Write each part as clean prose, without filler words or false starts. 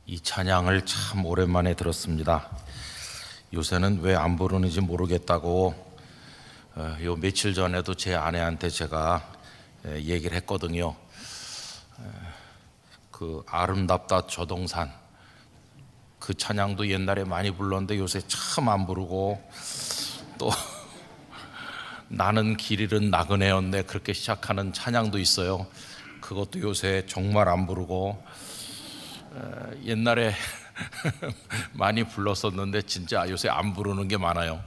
이 찬양을 참 오랜만에 들었습니다. 요새는 왜 안 부르는지 모르겠다고 요 며칠 전에도 제 아내한테 제가 얘기를 했거든요. 그 아름답다 조동산, 그 찬양도 옛날에 많이 불렀는데 요새 참 안 부르고, 또 나는 길 잃은 나그네였네, 그렇게 시작하는 찬양도 있어요. 그것도 요새 정말 안 부르고, 옛날에 많이 불렀었는데 진짜 요새 안 부르는 게 많아요.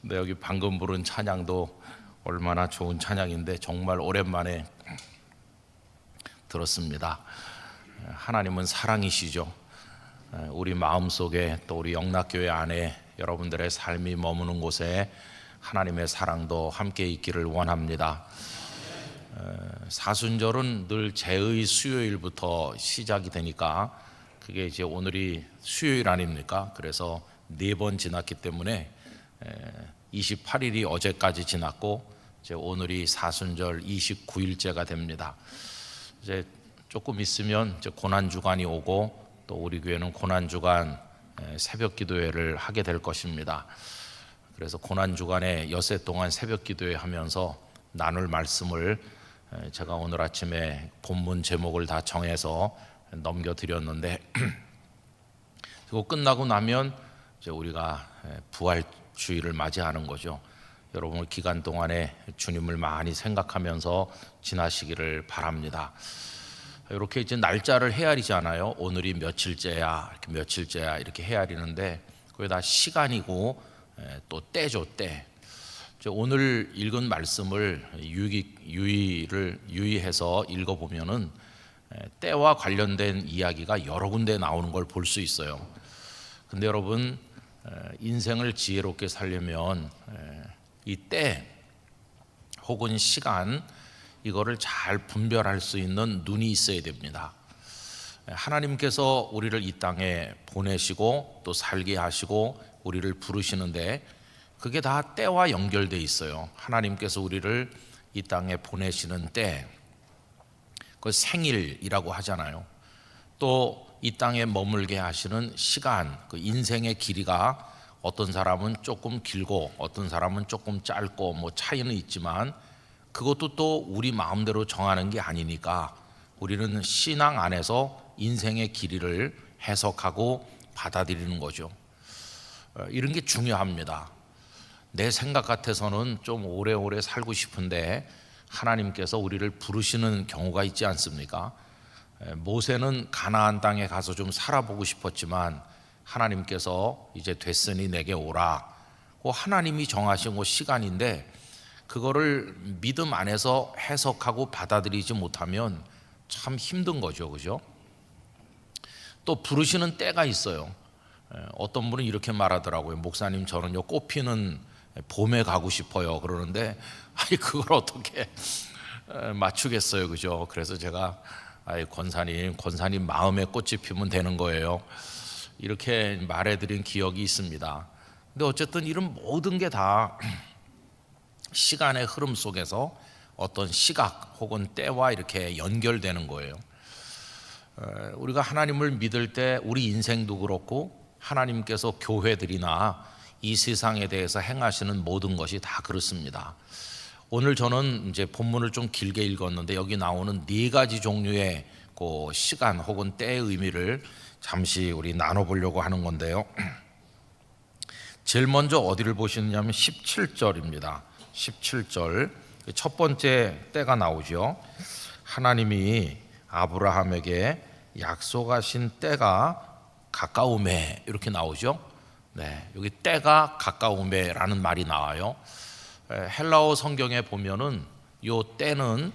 근데 여기 방금 부른 찬양도 얼마나 좋은 찬양인데 정말 오랜만에 들었습니다. 하나님은 사랑이시죠. 우리 마음속에, 또 우리 영락교회 안에 여러분들의 삶이 머무는 곳에 하나님의 사랑도 함께 있기를 원합니다. 사순절은 늘 제의 수요일부터 시작이 되니까 그게 이제 오늘이 수요일 아닙니까? 그래서 4번 지났기 때문에 28일이 어제까지 지났고 이제 오늘이 사순절 29일째가 됩니다. 이제 조금 있으면 이제 고난주간이 오고, 또 우리 교회는 고난주간 새벽 기도회를 하게 될 것입니다. 그래서 고난주간에 엿새 동안 새벽 기도회 하면서 나눌 말씀을 제가 오늘 아침에 본문 제목을 다 정해서 넘겨드렸는데, 그거 끝나고 나면 이제 우리가 부활주일을 맞이하는 거죠. 여러분 기간 동안에 주님을 많이 생각하면서 지나시기를 바랍니다. 이렇게 이제 날짜를 헤아리잖아요. 오늘이 며칠째야, 이렇게 며칠째야 이렇게 헤아리는데 그게 다 시간이고 또 때죠, 때. 오늘 읽은 말씀을 유의해서 읽어보면은 때와 관련된 이야기가 여러 군데 나오는 걸 볼 수 있어요. 근데 여러분, 인생을 지혜롭게 살려면 이 때 혹은 시간, 이거를 잘 분별할 수 있는 눈이 있어야 됩니다. 하나님께서 우리를 이 땅에 보내시고 또 살게 하시고 우리를 부르시는데 그게 다 때와 연결돼 있어요. 하나님께서 우리를 이 땅에 보내시는 때, 그 생일이라고 하잖아요. 또 이 땅에 머물게 하시는 시간, 그 인생의 길이가 어떤 사람은 조금 길고 어떤 사람은 조금 짧고 뭐 차이는 있지만 그것도 또 우리 마음대로 정하는 게 아니니까 우리는 신앙 안에서 인생의 길이를 해석하고 받아들이는 거죠. 이런 게 중요합니다. 내 생각 같아서는 좀 오래오래 살고 싶은데 하나님께서 우리를 부르시는 경우가 있지 않습니까? 모세는 가나안 땅에 가서 좀 살아보고 싶었지만 하나님께서 이제 됐으니 내게 오라, 하나님이 정하신 시간인데 그거를 믿음 안에서 해석하고 받아들이지 못하면 참 힘든 거죠, 그죠? 또 부르시는 때가 있어요. 어떤 분은 이렇게 말하더라고요. 목사님, 저는요 꽃피는 봄에 가고 싶어요. 그러는데 그걸 어떻게 맞추겠어요, 그죠? 그래서 제가 권사님 마음에 꽃이 피면 되는 거예요, 이렇게 말해드린 기억이 있습니다. 근데 어쨌든 이런 모든 게 다 시간의 흐름 속에서 어떤 시각 혹은 때와 이렇게 연결되는 거예요. 우리가 하나님을 믿을 때 우리 인생도 그렇고 하나님께서 교회들이나 이 세상에 대해서 행하시는 모든 것이 다 그렇습니다. 오늘 저는 이제 본문을 좀 길게 읽었는데 여기 나오는 4가지 종류의 그 시간 혹은 때의 의미를 잠시 우리 나눠보려고 하는 건데요. 제일 먼저 어디를 보시느냐면 17절입니다. 17절 첫 번째 때가 나오죠. 하나님이 아브라함에게 약속하신 때가 가까우매, 이렇게 나오죠. 네, 여기 때가 가까우매라는 말이 나와요. 헬라어 성경에 보면은 요 때는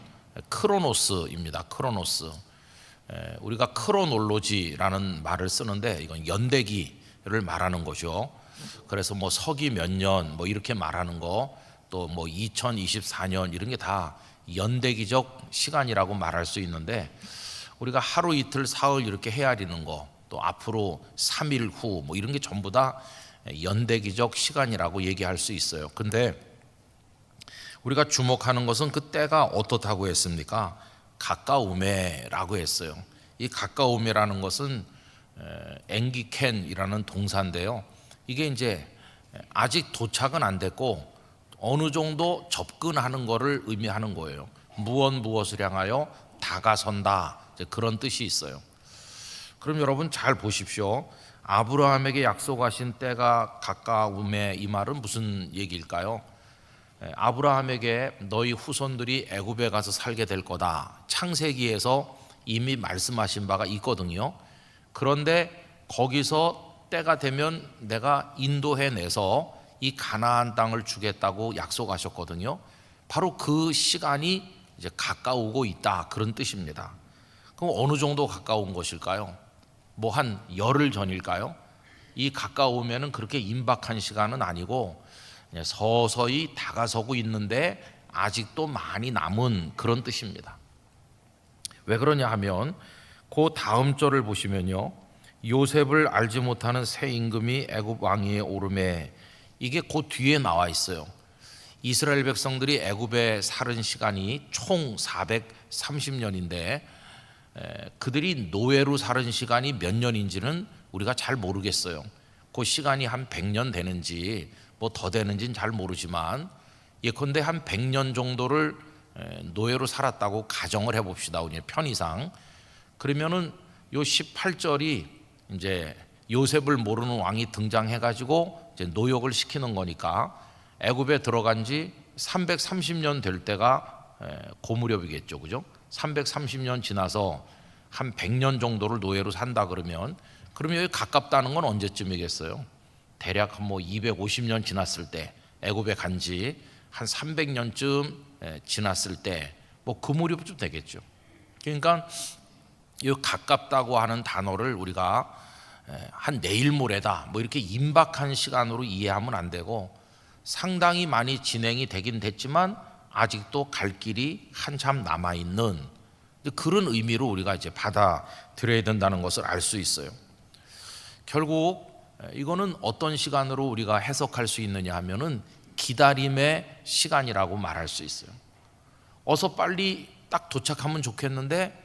크로노스입니다. 크로노스. 우리가 크로놀로지라는 말을 쓰는데 이건 연대기를 말하는 거죠. 그래서 뭐 서기 몇 년 뭐 이렇게 말하는 거, 또 뭐 2024년 이런 게 다 연대기적 시간이라고 말할 수 있는데, 우리가 하루 이틀 사흘 이렇게 헤아리는 거, 또 앞으로 3일 후 뭐 이런 게 전부 다 연대기적 시간이라고 얘기할 수 있어요. 근데 우리가 주목하는 것은 그 때가 어떻다고 했습니까? 가까움에라고 했어요. 이 가까움이라는 것은 앵기켄이라는 동사인데요. 이게 이제 아직 도착은 안 됐고 어느 정도 접근하는 것을 의미하는 거예요. 무엇을 향하여 다가선다, 이제 그런 뜻이 있어요. 그럼 여러분 잘 보십시오. 아브라함에게 약속하신 때가 가까움에, 이 말은 무슨 얘기일까요? 아브라함에게 너희 후손들이 애굽에 가서 살게 될 거다, 창세기에서 이미 말씀하신 바가 있거든요. 그런데 거기서 때가 되면 내가 인도해내서 이 가나안 땅을 주겠다고 약속하셨거든요. 바로 그 시간이 이제 가까우고 있다, 그런 뜻입니다. 그럼 어느 정도 가까운 것일까요? 뭐 한 열흘 전일까요? 이 가까우면은 그렇게 임박한 시간은 아니고 그냥 서서히 다가서고 있는데 아직도 많이 남은 그런 뜻입니다. 왜 그러냐 하면 그 다음 절을 보시면요, 요셉을 알지 못하는 새 임금이 애굽 왕위에 오르매, 이게 그 뒤에 나와 있어요. 이스라엘 백성들이 애굽에 살은 시간이 총 430년인데 그들이 노예로 살은 시간이 몇 년인지는 우리가 잘 모르겠어요. 그 시간이 한 100년 되는지 뭐 더 되는지는 잘 모르지만 예컨대 한 100년 정도를 노예로 살았다고 가정을 해봅시다. 우리 편의상. 그러면은 요 18절이 이제 요셉을 모르는 왕이 등장해가지고 이제 노역을 시키는 거니까 애굽에 들어간 지 330년 될 때가 그 무렵이겠죠, 그죠? 330년 지나서 한 100년 정도를 노예로 산다 그러면 여기 가깝다는 건 언제쯤이겠어요? 대략 뭐 250년 지났을 때, 애굽에 간 지 한 300년쯤 지났을 때 뭐 그 무렵쯤 되겠죠. 그러니까 이 가깝다고 하는 단어를 우리가 한 내일 모레다 뭐 이렇게 임박한 시간으로 이해하면 안 되고, 상당히 많이 진행이 되긴 됐지만 아직도 갈 길이 한참 남아 있는 그런 의미로 우리가 이제 받아들여야 된다는 것을 알 수 있어요. 결국 이거는 어떤 시간으로 우리가 해석할 수 있느냐 하면은 기다림의 시간이라고 말할 수 있어요. 어서 빨리 딱 도착하면 좋겠는데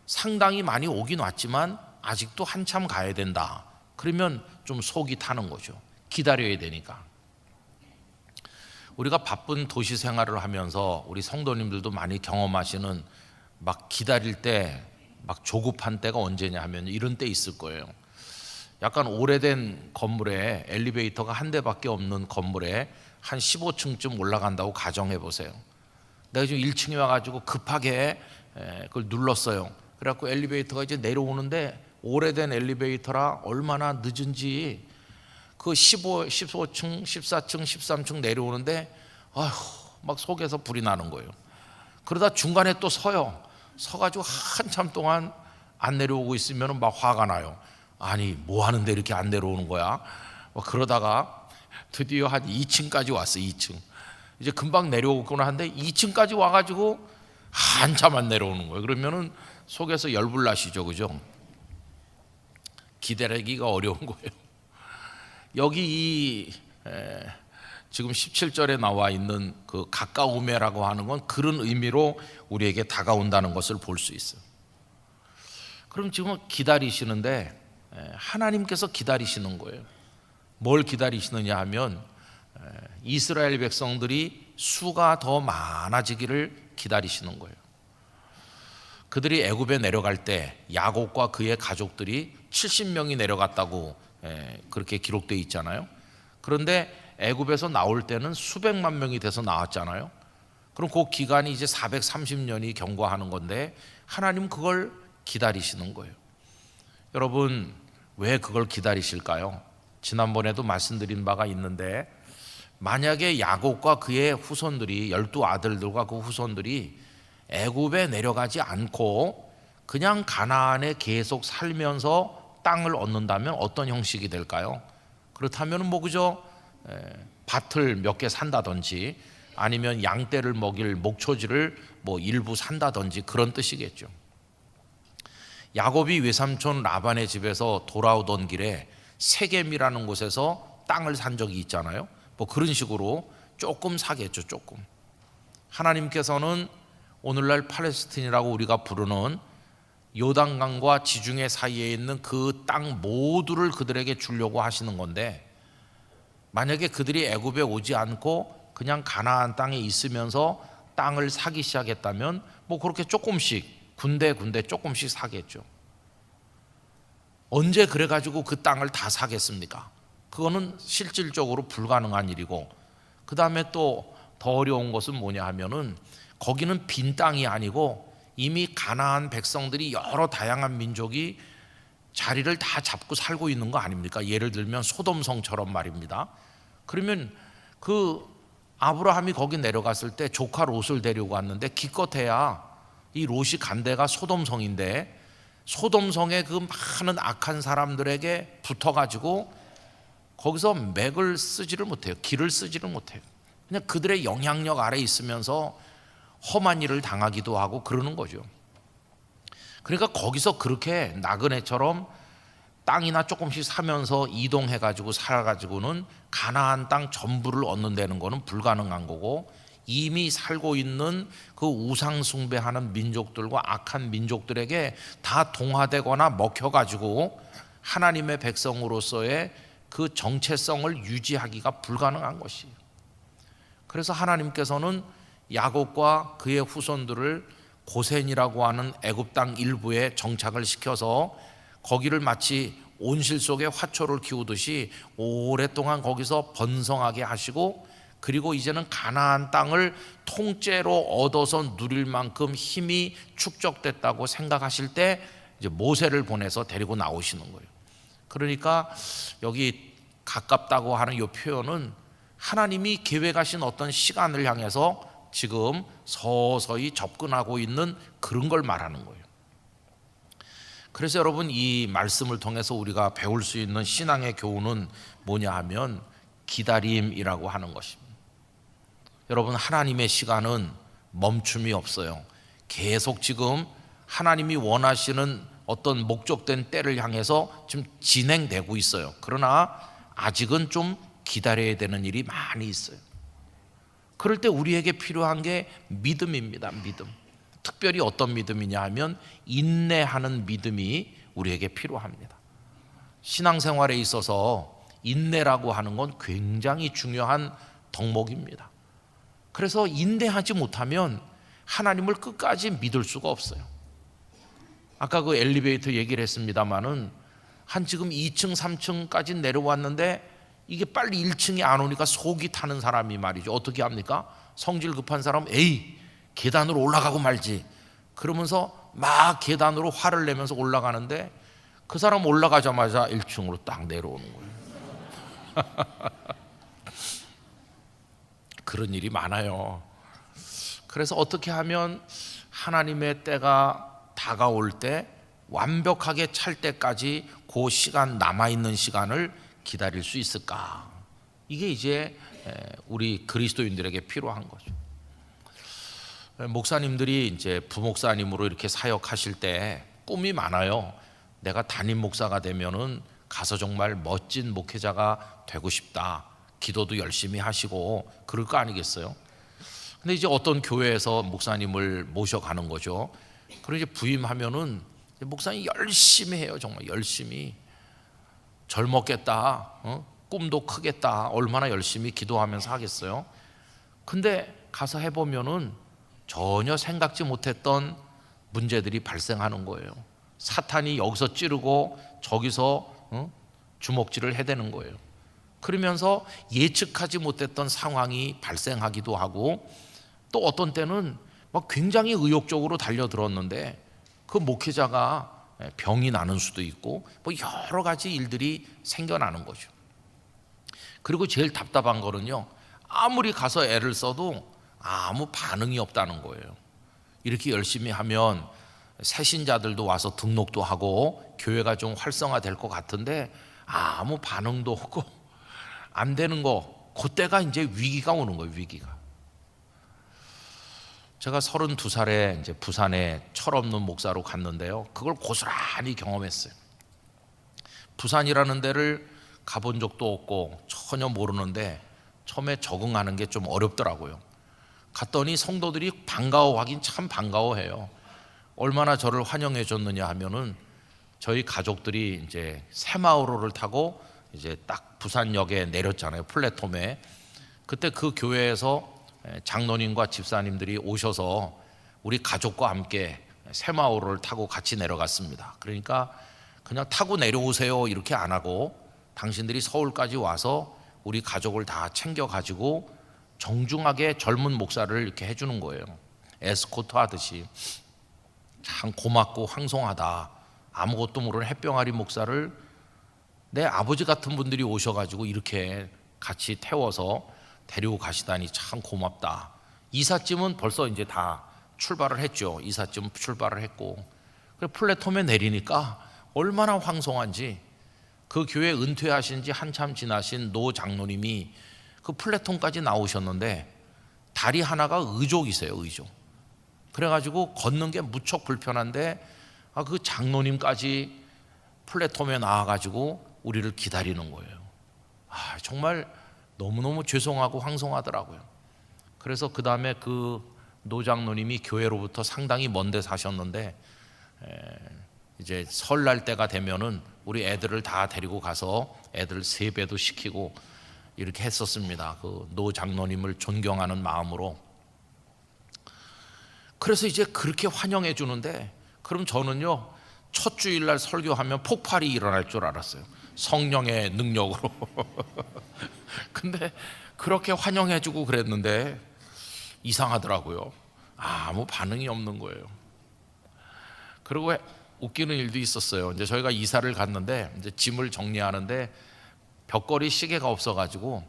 상당히 많이 오긴 왔지만 아직도 한참 가야 된다. 그러면 좀 속이 타는 거죠. 기다려야 되니까. 우리가 바쁜 도시 생활을 하면서 우리 성도님들도 많이 경험하시는 막 기다릴 때 막 조급한 때가 언제냐 하면 이런 때 있을 거예요. 약간 오래된 건물에 엘리베이터가 한 대밖에 없는 건물에 한 15층쯤 올라간다고 가정해 보세요. 내가 지금 1층에 와가지고 급하게 그걸 눌렀어요. 그래갖고 엘리베이터가 이제 내려오는데 오래된 엘리베이터라 얼마나 늦은지 그 15층, 14층, 13층 내려오는데 막 속에서 불이 나는 거예요. 그러다 중간에 또 서가지고 한참 동안 안 내려오고 있으면 막 화가 나요. 아니 뭐 하는데 이렇게 안 내려오는 거야? 그러다가 드디어 한 2층까지 왔어. 2층 이제 금방 내려오거나 한데 2층까지 와가지고 한참 안 내려오는 거예요. 그러면은 속에서 열불 나시죠, 그죠? 기다리기가 어려운 거예요. 여기 지금 17절에 나와 있는 그 가까우매라고 하는 건 그런 의미로 우리에게 다가온다는 것을 볼 수 있어요. 그럼 지금 기다리시는데 하나님께서 기다리시는 거예요. 뭘 기다리시느냐 하면 이스라엘 백성들이 수가 더 많아지기를 기다리시는 거예요. 그들이 애굽에 내려갈 때 야곱과 그의 가족들이 70명이 내려갔다고 그렇게 기록되어 있잖아요. 그런데 애굽에서 나올 때는 수백만 명이 돼서 나왔잖아요. 그럼 그 기간이 이제 430년이 경과하는 건데 하나님은 그걸 기다리시는 거예요. 여러분 왜 그걸 기다리실까요? 지난번에도 말씀드린 바가 있는데 만약에 야곱과 그의 후손들이 12아들들과 그 후손들이 애굽에 내려가지 않고 그냥 가나안에 계속 살면서 땅을 얻는다면 어떤 형식이 될까요? 그렇다면 뭐 그저 밭을 몇 개 산다든지 아니면 양떼를 먹일 목초지를 뭐 일부 산다든지 그런 뜻이겠죠. 야곱이 외삼촌 라반의 집에서 돌아오던 길에 세겜이라는 곳에서 땅을 산 적이 있잖아요. 뭐 그런 식으로 조금 사겠죠. 조금. 하나님께서는 오늘날 팔레스틴이라고 우리가 부르는 요단강과 지중해 사이에 있는 그 땅 모두를 그들에게 주려고 하시는 건데, 만약에 그들이 애굽에 오지 않고 그냥 가나안 땅에 있으면서 땅을 사기 시작했다면 뭐 그렇게 조금씩 군데 조금씩 사겠죠. 언제 그래가지고 그 땅을 다 사겠습니까? 그거는 실질적으로 불가능한 일이고, 그 다음에 또 더 어려운 것은 뭐냐 하면은 거기는 빈 땅이 아니고 이미 가나안 백성들이 여러 다양한 민족이 자리를 다 잡고 살고 있는 거 아닙니까? 예를 들면 소돔성처럼 말입니다. 그러면 그 아브라함이 거기 내려갔을 때 조카 롯을 데리고 왔는데 기껏해야 이 롯이 간 데가 소돔성인데 소돔성의 그 많은 악한 사람들에게 붙어가지고 거기서 맥을 쓰지를 못해요. 길을 쓰지를 못해요. 그냥 그들의 영향력 아래 있으면서 험한 일을 당하기도 하고 그러는 거죠. 그러니까 거기서 그렇게 나그네처럼 땅이나 조금씩 사면서 이동해가지고 살아가지고는 가나안 땅 전부를 얻는다는 거는 불가능한 거고, 이미 살고 있는 그 우상 숭배하는 민족들과 악한 민족들에게 다 동화되거나 먹혀가지고 하나님의 백성으로서의 그 정체성을 유지하기가 불가능한 것이에요. 그래서 하나님께서는 야곱과 그의 후손들을 고센이라고 하는 애굽 땅 일부에 정착을 시켜서 거기를 마치 온실 속에 화초를 키우듯이 오랫동안 거기서 번성하게 하시고, 그리고 이제는 가나안 땅을 통째로 얻어서 누릴 만큼 힘이 축적됐다고 생각하실 때 이제 모세를 보내서 데리고 나오시는 거예요. 그러니까 여기 가깝다고 하는 이 표현은 하나님이 계획하신 어떤 시간을 향해서 지금 서서히 접근하고 있는 그런 걸 말하는 거예요. 그래서 여러분, 이 말씀을 통해서 우리가 배울 수 있는 신앙의 교훈은 뭐냐 하면 기다림이라고 하는 것입니다. 여러분, 하나님의 시간은 멈춤이 없어요. 계속 지금 하나님이 원하시는 어떤 목적된 때를 향해서 지금 진행되고 있어요. 그러나 아직은 좀 기다려야 되는 일이 많이 있어요. 그럴 때 우리에게 필요한 게 믿음입니다. 믿음. 특별히 어떤 믿음이냐 하면 인내하는 믿음이 우리에게 필요합니다. 신앙생활에 있어서 인내라고 하는 건 굉장히 중요한 덕목입니다. 그래서 인내하지 못하면 하나님을 끝까지 믿을 수가 없어요. 아까 그 엘리베이터 얘기를 했습니다마는 한 지금 2층 3층까지 내려왔는데 이게 빨리 1층이 안 오니까 속이 타는 사람이 말이죠. 어떻게 합니까? 성질 급한 사람, 에이 계단으로 올라가고 말지, 그러면서 막 계단으로 화를 내면서 올라가는데 그 사람 올라가자마자 1층으로 딱 내려오는 거예요. 그런 일이 많아요. 그래서 어떻게 하면 하나님의 때가 다가올 때 완벽하게 찰 때까지 그 시간, 남아있는 시간을 기다릴 수 있을까? 이게 이제 우리 그리스도인들에게 필요한 거죠. 목사님들이 이제 부목사님으로 이렇게 사역하실 때 꿈이 많아요. 내가 담임 목사가 되면은 가서 정말 멋진 목회자가 되고 싶다. 기도도 열심히 하시고 그럴 거 아니겠어요? 근데 이제 어떤 교회에서 목사님을 모셔가는 거죠. 그리고 이제 부임하면은 목사님 열심히 해요. 정말 열심히. 젊었겠다, 꿈도 크겠다, 얼마나 열심히 기도하면서 하겠어요. 근데 가서 해보면은 전혀 생각지 못했던 문제들이 발생하는 거예요. 사탄이 여기서 찌르고 저기서 주먹질을 해대는 거예요. 그러면서 예측하지 못했던 상황이 발생하기도 하고, 또 어떤 때는 막 굉장히 의욕적으로 달려들었는데 그 목회자가 병이 나는 수도 있고 뭐 여러 가지 일들이 생겨나는 거죠. 그리고 제일 답답한 거는요, 아무리 가서 애를 써도 아무 반응이 없다는 거예요. 이렇게 열심히 하면 새신자들도 와서 등록도 하고 교회가 좀 활성화될 것 같은데 아무 반응도 없고 안 되는 거, 그때가 이제 위기가 오는 거예요. 위기가. 제가 32살에 이제 부산에 철없는 목사로 갔는데요, 그걸 고스란히 경험했어요. 부산이라는 데를 가본 적도 없고 전혀 모르는데 처음에 적응하는 게 좀 어렵더라고요. 갔더니 성도들이 반가워하긴 참 반가워해요. 얼마나 저를 환영해 줬느냐 하면은 저희 가족들이 이제 새마을호를 타고 이제 딱 부산역에 내렸잖아요. 플랫폼에. 그때 그 교회에서 장로님과 집사님들이 오셔서 우리 가족과 함께 새마을호를 타고 같이 내려갔습니다. 그러니까 그냥 타고 내려오세요 이렇게 안 하고 당신들이 서울까지 와서 우리 가족을 다 챙겨가지고 정중하게 젊은 목사를 이렇게 해주는 거예요. 에스코트 하듯이. 참 고맙고 황송하다. 아무것도 모르는 햇병아리 목사를 내 아버지 같은 분들이 오셔가지고 이렇게 같이 태워서 데리고 가시다니 참 고맙다. 이삿짐은 벌써 이제 다 출발을 했죠. 이삿짐 출발을 했고 플랫폼에 내리니까 얼마나 황송한지 그 교회 은퇴하신 지 한참 지나신 노 장로님이 그 플랫폼까지 나오셨는데 다리 하나가 의족이세요. 의족. 그래가지고 걷는 게 무척 불편한데 그 장로님까지 플랫폼에 나와가지고 우리를 기다리는 거예요. 정말 너무너무 죄송하고 황송하더라고요. 그래서 그 다음에 그 노장로님이 교회로부터 상당히 먼 데 사셨는데 이제 설날 때가 되면은 우리 애들을 다 데리고 가서 애들 세배도 시키고 이렇게 했었습니다. 그 노장로님을 존경하는 마음으로. 그래서 이제 그렇게 환영해 주는데 그럼 저는요 첫 주일날 설교하면 폭발이 일어날 줄 알았어요. 성령의 능력으로. 근데 그렇게 환영해 주고 그랬는데 이상하더라고요. 아무 반응이 없는 거예요. 그리고 웃기는 일도 있었어요. 이제 저희가 이사를 갔는데 이제 짐을 정리하는데 벽걸이 시계가 없어가지고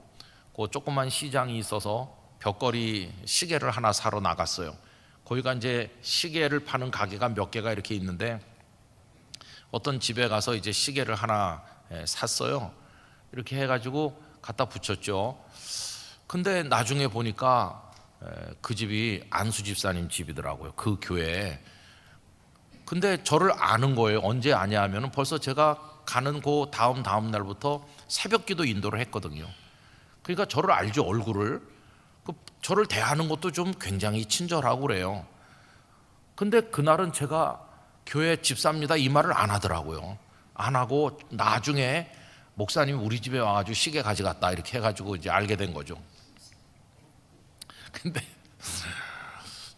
그 조그만 시장이 있어서 벽걸이 시계를 하나 사러 나갔어요. 거기가 이제 시계를 파는 가게가 몇 개가 이렇게 있는데 어떤 집에 가서 이제 시계를 하나 샀어요. 이렇게 해가지고 갖다 붙였죠. 근데 나중에 보니까 그 집이 안수 집사님 집이더라고요. 그 교회에. 근데 저를 아는 거예요. 언제 아냐 하면은 벌써 제가 가는 그 다음 날부터 새벽기도 인도를 했거든요. 그러니까 저를 알죠. 얼굴을. 저를 대하는 것도 좀 굉장히 친절하고 그래요. 근데 그날은 제가 교회 집사입니다 이 말을 안 하더라고요. 안 하고 나중에 목사님이 우리 집에 와가지고 시계 가져갔다 이렇게 해가지고 이제 알게 된 거죠. 근데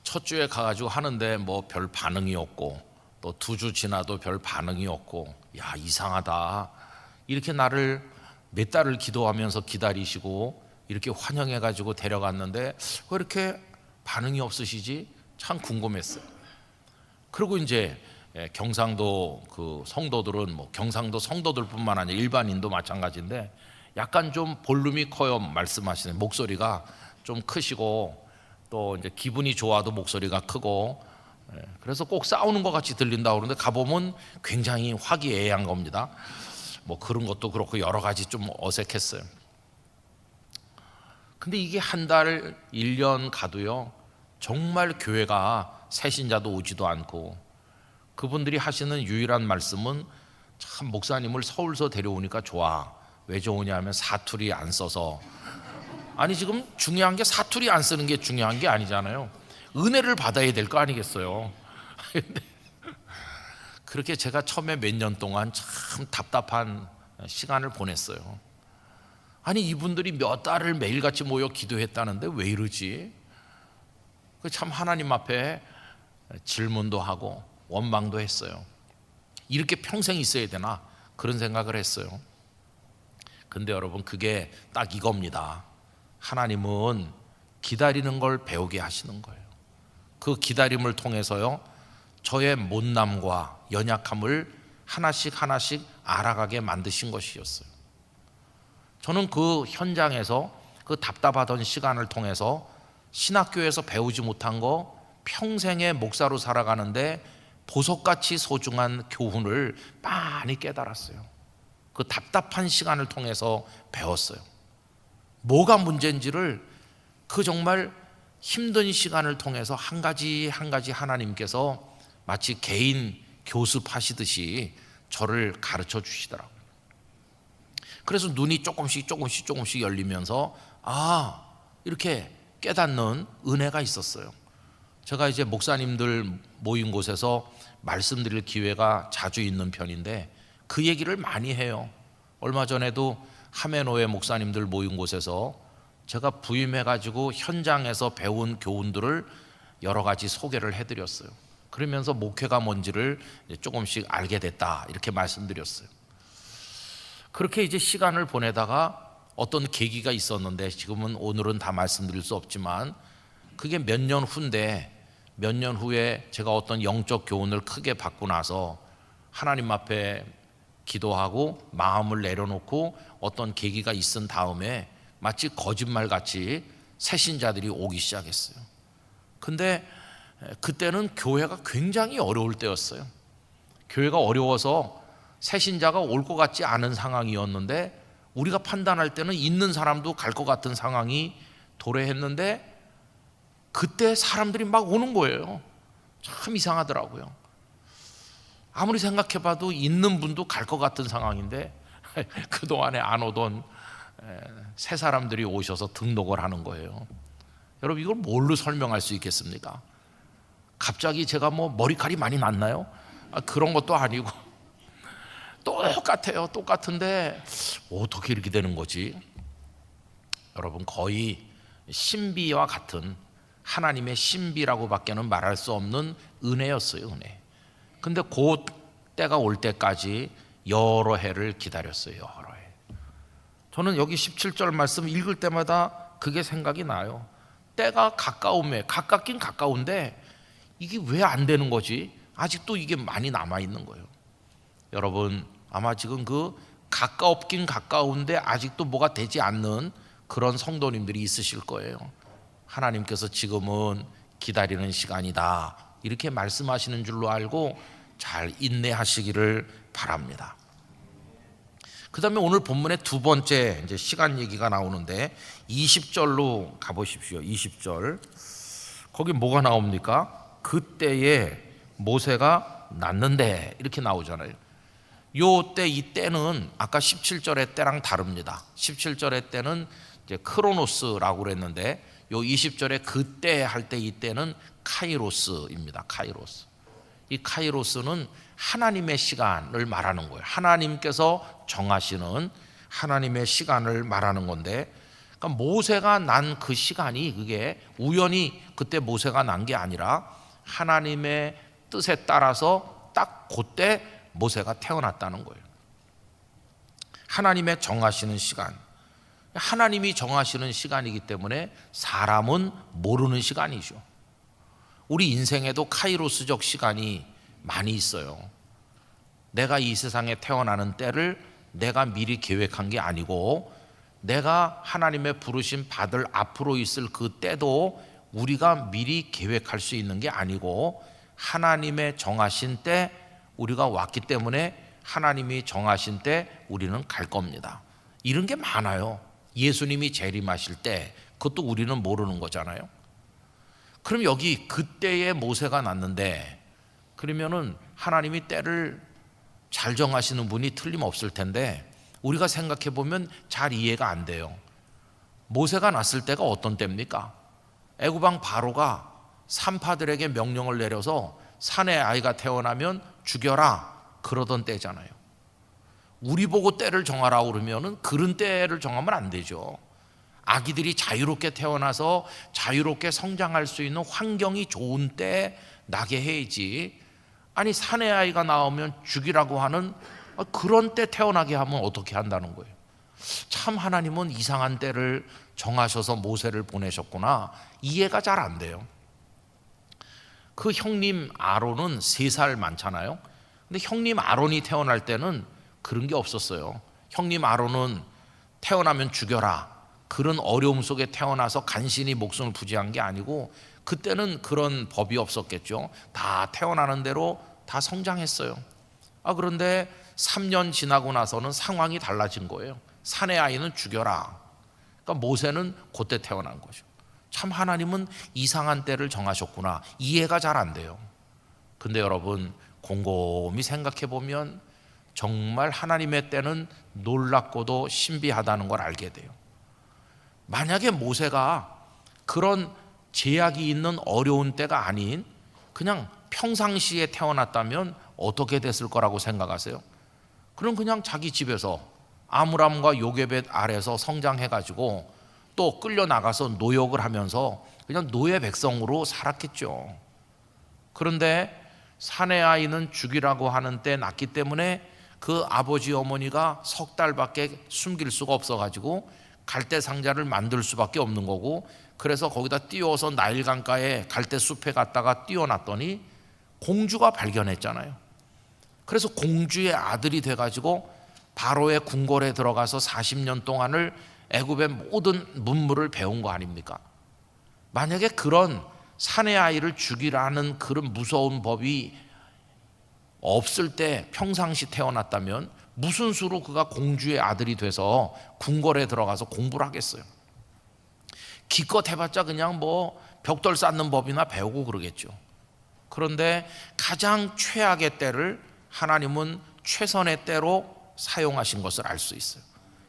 첫 주에 가가지고 하는데 뭐 별 반응이 없고 또 2주 지나도 별 반응이 없고 야 이상하다. 이렇게 나를 몇 달을 기도하면서 기다리시고 이렇게 환영해가지고 데려갔는데 왜 이렇게 반응이 없으시지? 참 궁금했어요. 그리고 이제 경상도 그 성도들은 뭐 경상도 성도들뿐만 아니라 일반인도 마찬가지인데 약간 좀 볼륨이 커요. 말씀하시는 목소리가 좀 크시고 또 이제 기분이 좋아도 목소리가 크고 그래서 꼭 싸우는 것 같이 들린다고 그러는데 가보면 굉장히 화기애애한 겁니다. 뭐 그런 것도 그렇고 여러 가지 좀 어색했어요. 근데 이게 한 달, 1년 가도요 정말 교회가 새신자도 오지도 않고 그분들이 하시는 유일한 말씀은 참 목사님을 서울서 데려오니까 좋아. 왜 좋으냐 하면 사투리 안 써서. 아니 지금 중요한 게 사투리 안 쓰는 게 중요한 게 아니잖아요. 은혜를 받아야 될 거 아니겠어요. 근데 그렇게 제가 처음에 몇 년 동안 참 답답한 시간을 보냈어요. 아니 이분들이 몇 달을 매일같이 모여 기도했다는데 왜 이러지? 참 하나님 앞에 질문도 하고 원망도 했어요. 이렇게 평생 있어야 되나? 그런 생각을 했어요. 근데 여러분 그게 딱 이겁니다. 하나님은 기다리는 걸 배우게 하시는 거예요. 그 기다림을 통해서요 저의 못남과 연약함을 하나씩 알아가게 만드신 것이었어요. 저는 그 현장에서 그 답답하던 시간을 통해서 신학교에서 배우지 못한 거 평생의 목사로 살아가는데 보석같이 소중한 교훈을 많이 깨달았어요. 그 답답한 시간을 통해서 배웠어요. 뭐가 문제인지를 그 정말 힘든 시간을 통해서 한 가지 하나님께서 마치 개인 교습하시듯이 저를 가르쳐 주시더라고요. 그래서 눈이 조금씩 열리면서 이렇게 깨닫는 은혜가 있었어요. 제가 이제 목사님들 모인 곳에서 말씀드릴 기회가 자주 있는 편인데 그 얘기를 많이 해요. 얼마 전에도 하메노의 목사님들 모인 곳에서 제가 부임해가지고 현장에서 배운 교훈들을 여러 가지 소개를 해드렸어요. 그러면서 목회가 뭔지를 조금씩 알게 됐다 이렇게 말씀드렸어요. 그렇게 이제 시간을 보내다가 어떤 계기가 있었는데 지금은 오늘은 다 말씀드릴 수 없지만 그게 몇 년 후인데 몇 년 후에 제가 어떤 영적 교훈을 크게 받고 나서 하나님 앞에 기도하고 마음을 내려놓고 어떤 계기가 있은 다음에 마치 거짓말같이 새신자들이 오기 시작했어요. 근데 그때는 교회가 굉장히 어려울 때였어요. 교회가 어려워서 새신자가 올 것 같지 않은 상황이었는데 우리가 판단할 때는 있는 사람도 갈 것 같은 상황이 도래했는데 그때 사람들이 막 오는 거예요. 참 이상하더라고요. 아무리 생각해봐도 있는 분도 갈 것 같은 상황인데 그동안에 안 오던 새 사람들이 오셔서 등록을 하는 거예요. 여러분 이걸 뭘로 설명할 수 있겠습니까? 갑자기 제가 뭐 머리칼이 많이 났나요? 그런 것도 아니고 똑같아요. 똑같은데 어떻게 이렇게 되는 거지? 여러분 거의 신비와 같은 하나님의 신비라고 밖에는 말할 수 없는 은혜였어요. 은혜. 근데 그 때가 올 때까지 여러 해를 기다렸어요. 여러 해. 저는 여기 17절 말씀 읽을 때마다 그게 생각이 나요. 때가 가까움에 가깝긴 가까운데 이게 왜 안 되는 거지? 아직도 이게 많이 남아있는 거예요. 여러분 아마 지금 그 가까웠긴 가까운데 아직도 뭐가 되지 않는 그런 성도님들이 있으실 거예요. 하나님께서 지금은 기다리는 시간이다 이렇게 말씀하시는 줄로 알고 잘 인내하시기를 바랍니다. 그 다음에 오늘 본문의 두 번째 이제 시간 얘기가 나오는데 20절로 가보십시오. 20절 거기 뭐가 나옵니까? 그때에 모세가 났는데 이렇게 나오잖아요. 요 때 이 때는 아까 17절의 때랑 다릅니다. 17절의 때는 이제 크로노스라고 그랬는데 요 20절에 그때 할 때 이 때는 카이로스입니다. 카이로스. 이 카이로스는 하나님의 시간을 말하는 거예요. 하나님께서 정하시는 하나님의 시간을 말하는 건데 그러니까 모세가 난 그 시간이 그게 우연히 그때 모세가 난 게 아니라 하나님의 뜻에 따라서 딱 그때 모세가 태어났다는 거예요. 하나님의 정하시는 시간. 하나님이 정하시는 시간이기 때문에 사람은 모르는 시간이죠. 우리 인생에도 카이로스적 시간이 많이 있어요. 내가 이 세상에 태어나는 때를 내가 미리 계획한 게 아니고 내가 하나님의 부르심 받을 앞으로 있을 그 때도 우리가 미리 계획할 수 있는 게 아니고 하나님의 정하신 때 우리가 왔기 때문에 하나님이 정하신 때 우리는 갈 겁니다. 이런 게 많아요. 예수님이 재림하실 때 그것도 우리는 모르는 거잖아요. 그럼 여기 그때의 모세가 났는데 그러면은 하나님이 때를 잘 정하시는 분이 틀림없을 텐데 우리가 생각해 보면 잘 이해가 안 돼요. 모세가 났을 때가 어떤 때입니까? 애굽 왕 바로가 산파들에게 명령을 내려서 산의 아이가 태어나면 죽여라 그러던 때잖아요. 우리 보고 때를 정하라고 그러면은 그런 때를 정하면 안 되죠. 아기들이 자유롭게 태어나서 자유롭게 성장할 수 있는 환경이 좋은 때 나게 해야지. 아니 산의 아이가 나오면 죽이라고 하는 그런 때 태어나게 하면 어떻게 한다는 거예요. 참 하나님은 이상한 때를 정하셔서 모세를 보내셨구나. 이해가 잘 안 돼요. 그 형님 아론은 3살 많잖아요. 근데 형님 아론이 태어날 때는 그런 게 없었어요. 형님 아론은 태어나면 죽여라 그런 어려움 속에 태어나서 간신히 목숨을 부지한 게 아니고 그때는 그런 법이 없었겠죠. 다 태어나는 대로 다 성장했어요. 그런데 3년 지나고 나서는 상황이 달라진 거예요. 산의 아이는 죽여라. 그러니까 모세는 그때 태어난 거죠. 참 하나님은 이상한 때를 정하셨구나. 이해가 잘 안 돼요. 근데 여러분 곰곰이 생각해 보면 정말 하나님의 때는 놀랍고도 신비하다는 걸 알게 돼요. 만약에 모세가 그런 제약이 있는 어려운 때가 아닌 그냥 평상시에 태어났다면 어떻게 됐을 거라고 생각하세요? 그럼 그냥 자기 집에서 아므람과 요게벳 아래서 성장해가지고 또 끌려나가서 노역을 하면서 그냥 노예 백성으로 살았겠죠. 그런데 사내 아이는 죽이라고 하는 때 낳기 때문에 그 아버지 어머니가 석 달밖에 숨길 수가 없어가지고 갈대 상자를 만들 수밖에 없는 거고, 그래서 거기다 띄워서 나일강가에 갈대 숲에 갔다가 띄워놨더니 공주가 발견했잖아요. 그래서 공주의 아들이 돼가지고 바로의 궁궐에 들어가서 40년 동안을 애굽의 모든 문물을 배운 거 아닙니까? 만약에 그런 사내 아이를 죽이라는 그런 무서운 법이 없을 때 평상시 태어났다면 무슨 수로 그가 공주의 아들이 돼서 궁궐에 들어가서 공부를 하겠어요? 기껏 해봤자 그냥 뭐 벽돌 쌓는 법이나 배우고 그러겠죠. 그런데 가장 최악의 때를 하나님은 최선의 때로 사용하신 것을 알 수 있어요.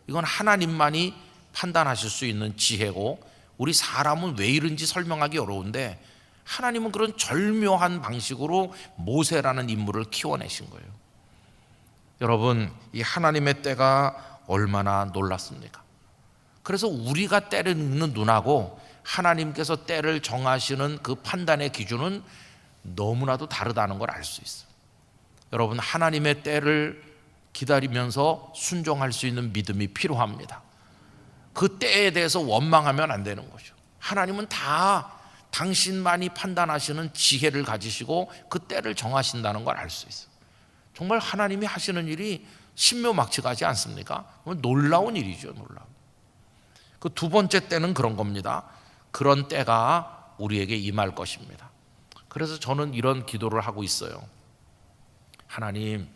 이건 하나님만이 판단하실 수 있는 지혜고, 우리 사람은 왜 이런지 설명하기 어려운데 하나님은 그런 절묘한 방식으로 모세라는 인물을 키워내신 거예요. 여러분, 이 하나님의 때가 얼마나 놀랍습니까? 그래서 우리가 때를 읽는 눈하고 하나님께서 때를 정하시는 그 판단의 기준은 너무나도 다르다는 걸 알 수 있어요. 여러분, 하나님의 때를 기다리면서 순종할 수 있는 믿음이 필요합니다. 그 때에 대해서 원망하면 안 되는 거죠. 하나님은 다 당신만이 판단하시는 지혜를 가지시고 그 때를 정하신다는 걸 알 수 있어요. 정말 하나님이 하시는 일이 신묘막측하지 않습니까? 놀라운 일이죠. 놀라운. 그 두 번째 때는 그런 겁니다. 그런 때가 우리에게 임할 것입니다. 그래서 저는 이런 기도를 하고 있어요. 하나님,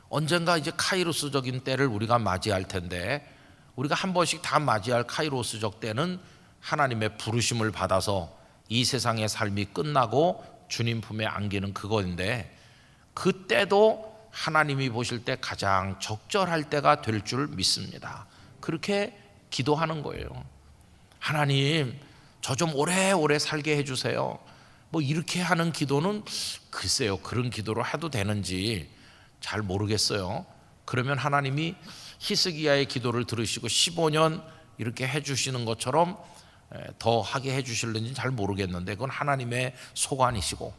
언젠가 이제 카이로스적인 때를 우리가 맞이할 텐데, 우리가 한 번씩 다 맞이할 카이로스적 때는 하나님의 부르심을 받아서 이 세상의 삶이 끝나고 주님 품에 안기는 그건데, 그때도 하나님이 보실 때 가장 적절할 때가 될 줄 믿습니다. 그렇게 기도하는 거예요. 하나님, 저 좀 오래오래 살게 해주세요. 뭐 이렇게 하는 기도는 글쎄요, 그런 기도를 해도 되는지 잘 모르겠어요. 그러면 하나님이 히스기야의 기도를 들으시고 15년 이렇게 해주시는 것처럼 더 하게 해주실는지 잘 모르겠는데, 그건 하나님의 소관이시고,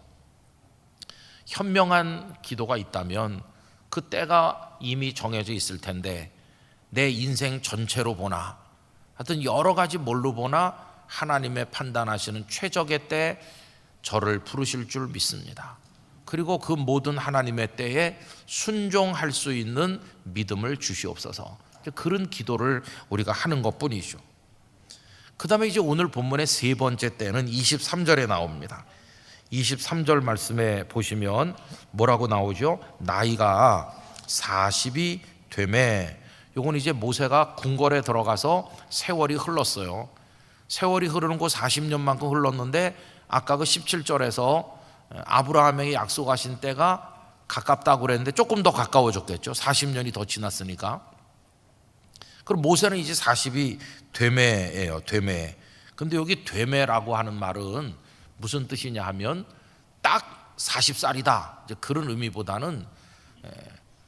현명한 기도가 있다면 그 때가 이미 정해져 있을 텐데, 내 인생 전체로 보나 하여튼 여러 가지 뭘로 보나 하나님의 판단하시는 최적의 때 저를 부르실 줄 믿습니다. 그리고 그 모든 하나님의 때에 순종할 수 있는 믿음을 주시옵소서. 그런 기도를 우리가 하는 것뿐이죠. 그 다음에 이제 오늘 본문의 세 번째 때는 23절에 나옵니다. 23절 말씀에 보시면 뭐라고 나오죠? 나이가 40이 되매. 요건 이제 모세가 궁궐에 들어가서 세월이 흘렀어요. 세월이 흐르는 거 40년만큼 흘렀는데, 아까 그 17절에서 아브라함에게 약속하신 때가 가깝다고 그랬는데 조금 더 가까워졌겠죠. 40년이 더 지났으니까. 그럼 모세는 이제 40이 되매예요. 되매. 근데 여기 되매라고 하는 말은 무슨 뜻이냐 하면 딱 40살이다, 이제 그런 의미보다는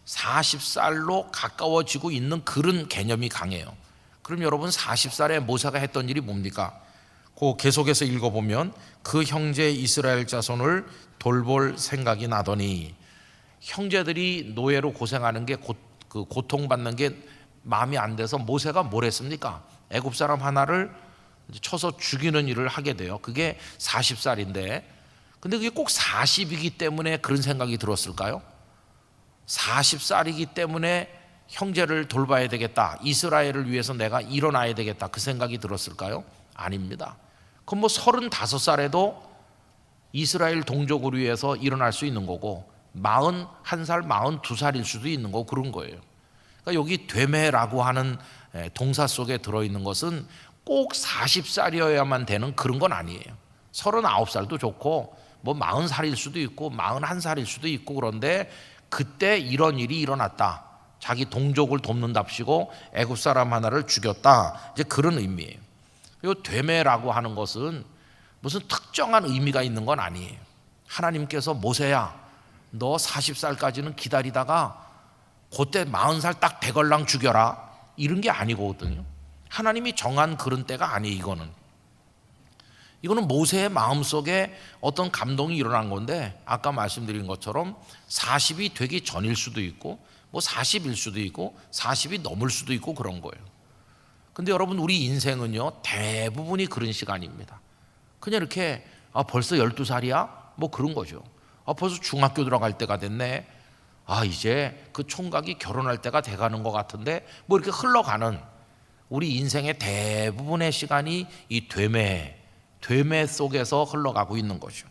40살로 가까워지고 있는 그런 개념이 강해요. 그럼 여러분, 40살에 모세가 했던 일이 뭡니까? 그 계속해서 읽어보면 그 형제 이스라엘 자손을 돌볼 생각이 나더니, 형제들이 노예로 고생하는 게 그 고통받는 게 마음이 안 돼서 모세가 뭘 했습니까? 애굽 사람 하나를 쳐서 죽이는 일을 하게 돼요. 그게 40살인데, 근데 그게 꼭 40이기 때문에 그런 생각이 들었을까요? 40살이기 때문에 형제를 돌봐야 되겠다, 이스라엘을 위해서 내가 일어나야 되겠다, 그 생각이 들었을까요? 아닙니다. 그럼 뭐 35살에도 이스라엘 동족을 위해서 일어날 수 있는 거고, 41살, 42살일 수도 있는 거고, 그런 거예요. 그러니까 여기 되매라고 하는 동사 속에 들어있는 것은 꼭 40살이어야만 되는 그런 건 아니에요. 39살도 좋고 뭐 40살일 수도 있고 41살일 수도 있고, 그런데 그때 이런 일이 일어났다, 자기 동족을 돕는답시고 애굽 사람 하나를 죽였다, 이제 그런 의미예요. 그리고 되매라고 하는 것은 무슨 특정한 의미가 있는 건 아니에요. 하나님께서 모세야, 너 40살까지는 기다리다가 그때 40살 딱 대걸랑 죽여라, 이런 게 아니거든요. 하나님이 정한 그런 때가 아니에요. 이거는 모세의 마음속에 어떤 감동이 일어난 건데, 아까 말씀드린 것처럼 40이 되기 전일 수도 있고 뭐 40일 수도 있고 40이 넘을 수도 있고 그런 거예요. 근데 여러분, 우리 인생은요 대부분이 그런 시간입니다. 그냥 이렇게 벌써 12살이야? 뭐 그런 거죠. 벌써 중학교 들어갈 때가 됐네. 이제 그 총각이 결혼할 때가 돼가는 것 같은데, 뭐 이렇게 흘러가는 우리 인생의 대부분의 시간이 이 되매 속에서 흘러가고 있는 거죠.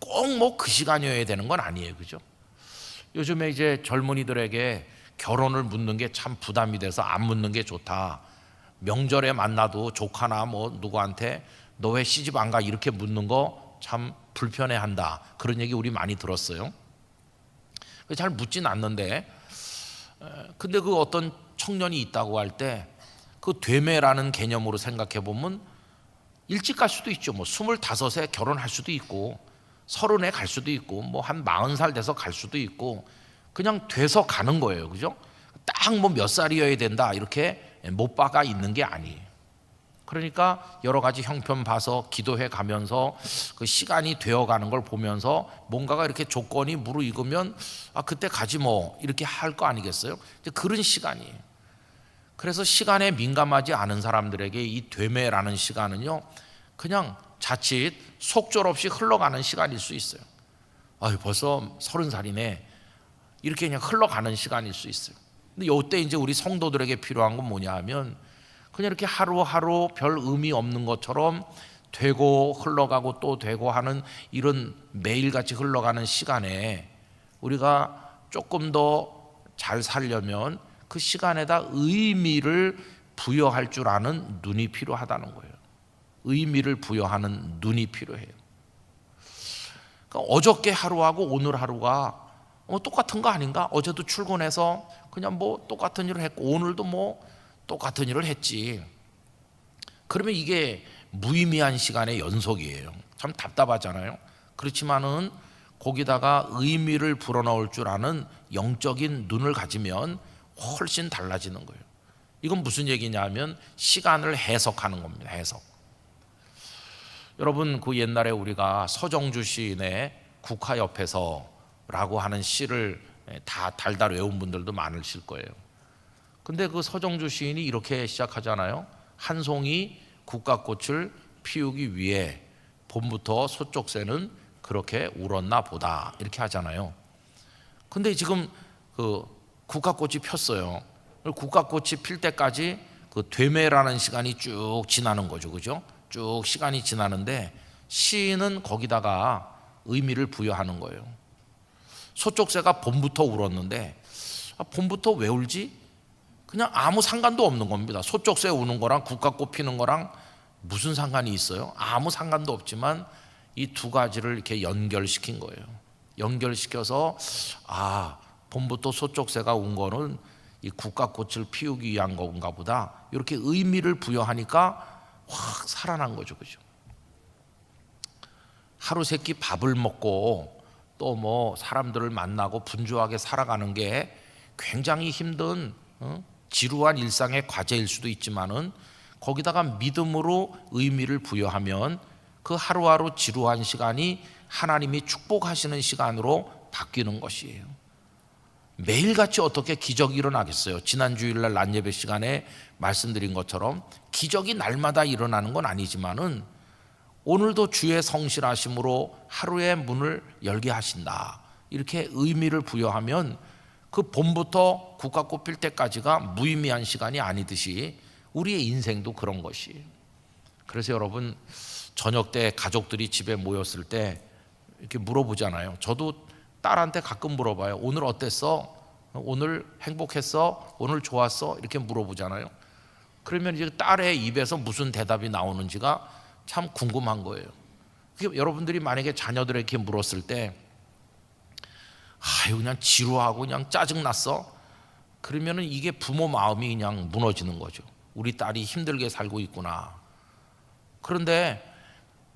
꼭 뭐 그 시간이어야 되는 건 아니에요, 그죠? 요즘에 이제 젊은이들에게 결혼을 묻는 게 참 부담이 돼서 안 묻는 게 좋다. 명절에 만나도 조카나 뭐 누구한테 너 왜 시집 안 가? 이렇게 묻는 거 참 불편해한다. 그런 얘기 우리 많이 들었어요. 잘 묻진 않는데, 근데 그 어떤 청년이 있다고 할 때 그 되매라는 개념으로 생각해 보면 일찍 갈 수도 있죠. 뭐 25에 결혼할 수도 있고 30에 갈 수도 있고 뭐 한 40살 돼서 갈 수도 있고, 그냥 돼서 가는 거예요, 그죠? 딱 뭐 몇 살이어야 된다 이렇게 못 박아 있는 게 아니에요. 그러니까 여러 가지 형편 봐서 기도해 가면서 그 시간이 되어가는 걸 보면서 뭔가가 이렇게 조건이 무르익으면 그때 가지 뭐 이렇게 할 거 아니겠어요? 이제 그런 시간이에요. 그래서 시간에 민감하지 않은 사람들에게 이 되매라는 시간은요 그냥 자칫 속절없이 흘러가는 시간일 수 있어요. 벌써 30살이네, 이렇게 그냥 흘러가는 시간일 수 있어요. 근데 이때 이제 우리 성도들에게 필요한 건 뭐냐 하면, 그냥 이렇게 하루하루 별 의미 없는 것처럼 되고 흘러가고 또 되고 하는 이런 매일같이 흘러가는 시간에 우리가 조금 더 잘 살려면 그 시간에다 의미를 부여할 줄 아는 눈이 필요하다는 거예요. 의미를 부여하는 눈이 필요해요. 그러니까 어저께 하루하고 오늘 하루가 똑같은 거 아닌가? 어제도 출근해서 그냥 뭐 똑같은 일을 했고 오늘도 뭐 똑같은 일을 했지. 그러면 이게 무의미한 시간의 연속이에요. 참 답답하잖아요. 그렇지만은 거기다가 의미를 불어넣을 줄 아는 영적인 눈을 가지면 훨씬 달라지는 거예요. 이건 무슨 얘기냐면 시간을 해석하는 겁니다. 해석. 여러분, 그 옛날에 우리가 서정주 시인의 국화옆에서라고 하는 시를 다 달달 외운 분들도 많으실 거예요. 근데 그 서정주 시인이 이렇게 시작하잖아요. 한 송이 국화꽃을 피우기 위해 봄부터 소쪽새는 그렇게 울었나 보다, 이렇게 하잖아요. 근데 지금 그 국화꽃이 폈어요. 국화꽃이 필 때까지 그 되매라는 시간이 쭉 지나는 거죠, 그죠? 쭉 시간이 지나는데 시인은 거기다가 의미를 부여하는 거예요. 소쪽새가 봄부터 울었는데 봄부터 왜 울지? 그냥 아무 상관도 없는 겁니다. 소쪽새 우는 거랑 국화꽃 피는 거랑 무슨 상관이 있어요? 아무 상관도 없지만 이 두 가지를 이렇게 연결시킨 거예요. 연결시켜서 봄부터 소쪽새가 운 거는 이 국화꽃을 피우기 위한 건가 보다, 이렇게 의미를 부여하니까 확 살아난 거죠, 그죠? 하루 세끼 밥을 먹고 또 뭐 사람들을 만나고 분주하게 살아가는 게 굉장히 힘든 지루한 일상의 과제일 수도 있지만은 거기다가 믿음으로 의미를 부여하면 그 하루하루 지루한 시간이 하나님이 축복하시는 시간으로 바뀌는 것이에요. 매일같이 어떻게 기적이 일어나겠어요? 지난 주일날 낮예배 시간에 말씀드린 것처럼 기적이 날마다 일어나는 건 아니지만은 오늘도 주의 성실하심으로 하루의 문을 열게 하신다, 이렇게 의미를 부여하면 그 봄부터 국화꽃 필 때까지가 무의미한 시간이 아니듯이 우리의 인생도 그런 것이에요. 그래서 여러분, 저녁 때 가족들이 집에 모였을 때 이렇게 물어보잖아요. 저도 딸한테 가끔 물어봐요. 오늘 어땠어? 오늘 행복했어? 오늘 좋았어? 이렇게 물어보잖아요. 그러면 이제 딸의 입에서 무슨 대답이 나오는지가 참 궁금한 거예요. 여러분들이 만약에 자녀들에게 물었을 때 그냥 지루하고 그냥 짜증났어? 그러면은 이게 부모 마음이 그냥 무너지는 거죠. 우리 딸이 힘들게 살고 있구나. 그런데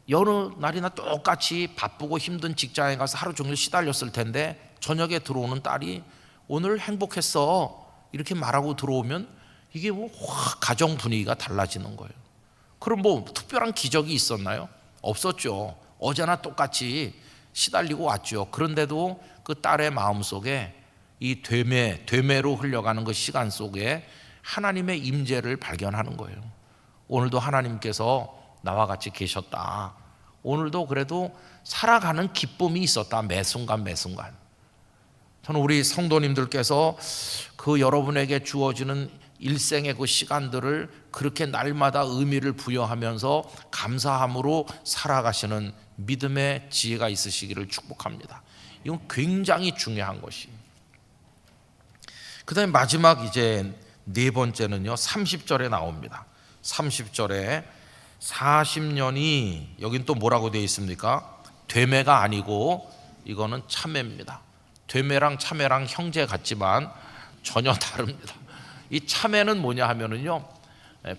여느 날이나 똑같이 바쁘고 힘든 직장에 가서 하루 종일 시달렸을 텐데 저녁에 들어오는 딸이 오늘 행복했어 이렇게 말하고 들어오면 이게 뭐 확 가정 분위기가 달라지는 거예요. 그럼 뭐 특별한 기적이 있었나요? 없었죠. 어제나 똑같이 시달리고 왔죠. 그런데도 그 딸의 마음속에 이 되매로 흘러가는 그 시간 속에 하나님의 임재를 발견하는 거예요. 오늘도 하나님께서 나와 같이 계셨다. 오늘도 그래도 살아가는 기쁨이 있었다. 매 순간 매 순간. 저는 우리 성도님들께서 그 여러분에게 주어지는 일생의 그 시간들을 그렇게 날마다 의미를 부여하면서 감사함으로 살아가시는 믿음의 지혜가 있으시기를 축복합니다. 이건 굉장히 중요한 것이. 그 다음에 마지막 이제 네 번째는요, 30절에 나옵니다. 30절에 40년이 여긴 또 뭐라고 되어 있습니까? 되매가 아니고 이거는 참매입니다. 되매랑 참매랑 형제 같지만 전혀 다릅니다. 이 참매는 뭐냐 하면은요,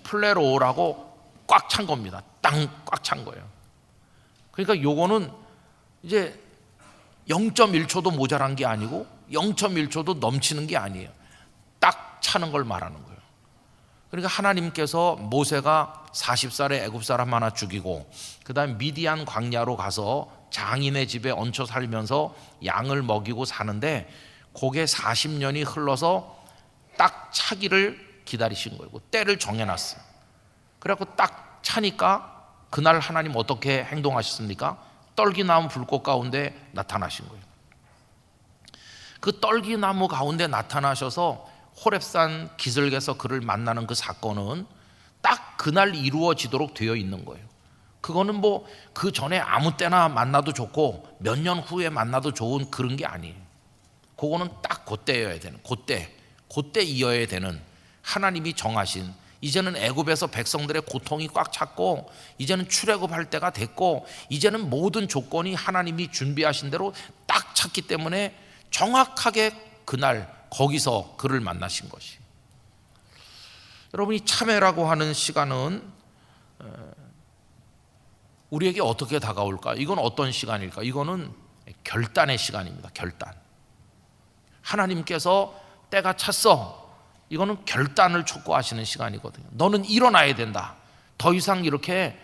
플레로라고 꽉 찬 겁니다. 땅 꽉 찬 거예요. 그러니까 요거는 이제 0.1초도 모자란 게 아니고 0.1초도 넘치는 게 아니에요. 딱 차는 걸 말하는 거예요. 그러니까 하나님께서 모세가 40살에 애굽 사람 하나 죽이고 그 다음 미디안 광야로 가서 장인의 집에 얹혀 살면서 양을 먹이고 사는데 그게 40년이 흘러서 딱 차기를 기다리신 거예요. 때를 정해놨어요. 그래갖고 딱 차니까 그날 하나님 어떻게 행동하셨습니까? 떨기나무 불꽃 가운데 나타나신 거예요. 그 떨기나무 가운데 나타나셔서 호렙산 기슭에서 그를 만나는 그 사건은 딱 그날 이루어지도록 되어 있는 거예요. 그거는 뭐 그 전에 아무 때나 만나도 좋고 몇 년 후에 만나도 좋은 그런 게 아니에요. 그거는 딱 그때여야 되는, 그때 이어야 되는 하나님이 정하신, 이제는 애굽에서 백성들의 고통이 꽉 찼고 이제는 출애굽할 때가 됐고 이제는 모든 조건이 하나님이 준비하신 대로 딱 찼기 때문에 정확하게 그날 거기서 그를 만나신 것이. 여러분, 이 참회라고 하는 시간은 우리에게 어떻게 다가올까? 이건 어떤 시간일까? 이거는 결단의 시간입니다. 결단. 하나님께서 때가 찼어. 이거는 결단을 촉구하시는 시간이거든요. 너는 일어나야 된다. 더 이상 이렇게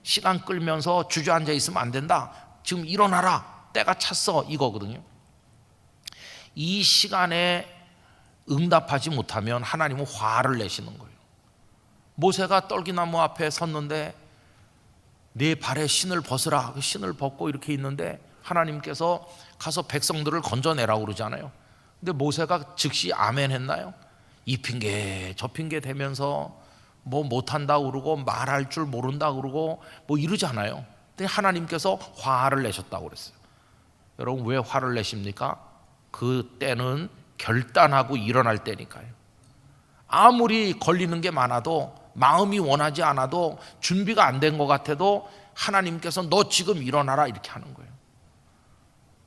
시간 끌면서 주저앉아 있으면 안 된다. 지금 일어나라. 때가 찼어. 이거거든요. 이 시간에 응답하지 못하면 하나님은 화를 내시는 거예요. 모세가 떨기나무 앞에 섰는데 네 발에 신을 벗으라. 신을 벗고 이렇게 있는데 하나님께서 가서 백성들을 건져내라고 그러잖아요. 근데 모세가 즉시 아멘 했나요? 이 핑계 저 핑계 대면서 뭐 못한다고 그러고 말할 줄 모른다고 그러고 뭐 이러잖아요. 근데 하나님께서 화를 내셨다고 그랬어요. 여러분, 왜 화를 내십니까? 그 때는 결단하고 일어날 때니까요. 아무리 걸리는 게 많아도, 마음이 원하지 않아도, 준비가 안 된 것 같아도 하나님께서 너 지금 일어나라 이렇게 하는 거예요.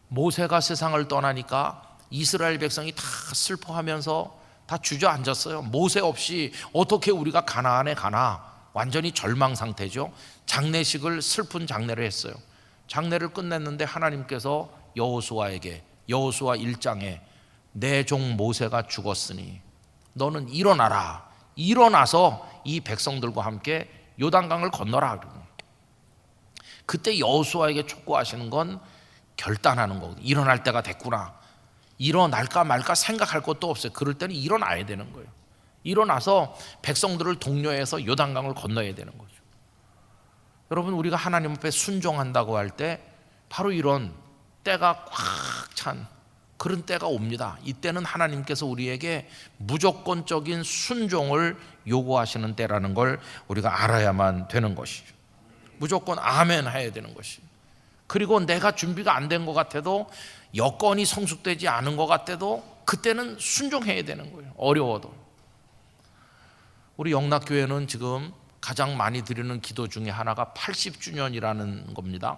모세가 세상을 떠나니까 이스라엘 백성이 다 슬퍼하면서 다 주저앉았어요. 모세 없이 어떻게 우리가 가나안에 가나, 완전히 절망 상태죠. 장례식을, 슬픈 장례를 했어요. 장례를 끝냈는데 하나님께서 여호수아에게, 여호수아 1장에 내 종 모세가 죽었으니 너는 일어나라. 일어나서 이 백성들과 함께 요단강을 건너라. 그때 여호수아에게 촉구하시는 건 결단하는 거거든요. 일어날 때가 됐구나. 일어날까 말까 생각할 것도 없어요. 그럴 때는 일어나야 되는 거예요. 일어나서 백성들을 독려해서 요단강을 건너야 되는 거죠. 여러분, 우리가 하나님 앞에 순종한다고 할 때 바로 이런 때가 꽉 찬 그런 때가 옵니다. 이때는 하나님께서 우리에게 무조건적인 순종을 요구하시는 때라는 걸 우리가 알아야만 되는 것이죠. 무조건 아멘 해야 되는 것이. 그리고 내가 준비가 안 된 것 같아도, 여건이 성숙되지 않은 것 같아도 그때는 순종해야 되는 거예요. 어려워도. 우리 영락교회는 지금 가장 많이 드리는 기도 중에 하나가 80주년이라는 겁니다.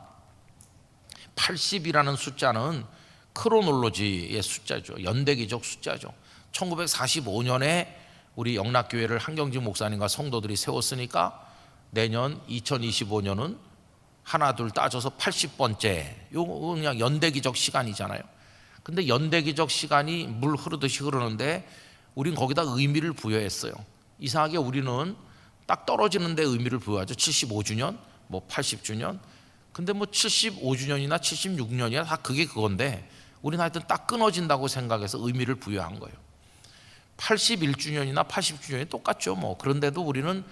80이라는 숫자는 크로놀로지의 숫자죠. 연대기적 숫자죠. 1945년에 우리 영락교회를 한경직 목사님과 성도들이 세웠으니까 내년 2025년은 하나 둘 따져서 80번째, 요거 그냥 연대기적 시간이잖아요. 근데 연대기적 시간이 물 흐르듯이 흐르는데 우린 거기다 의미를 부여했어요. 이상하게 우리는 딱 떨어지는 데 의미를 부여하죠. 75주년, 뭐 80주년. 근데 뭐 75주년이나 76년이나 다 그게 그건데 우리는 하여튼 딱 끊어진다고 생각해서 의미를 부여한 거예요. 81주년이나 80주년이 똑같죠. 뭐 그런데도 우리는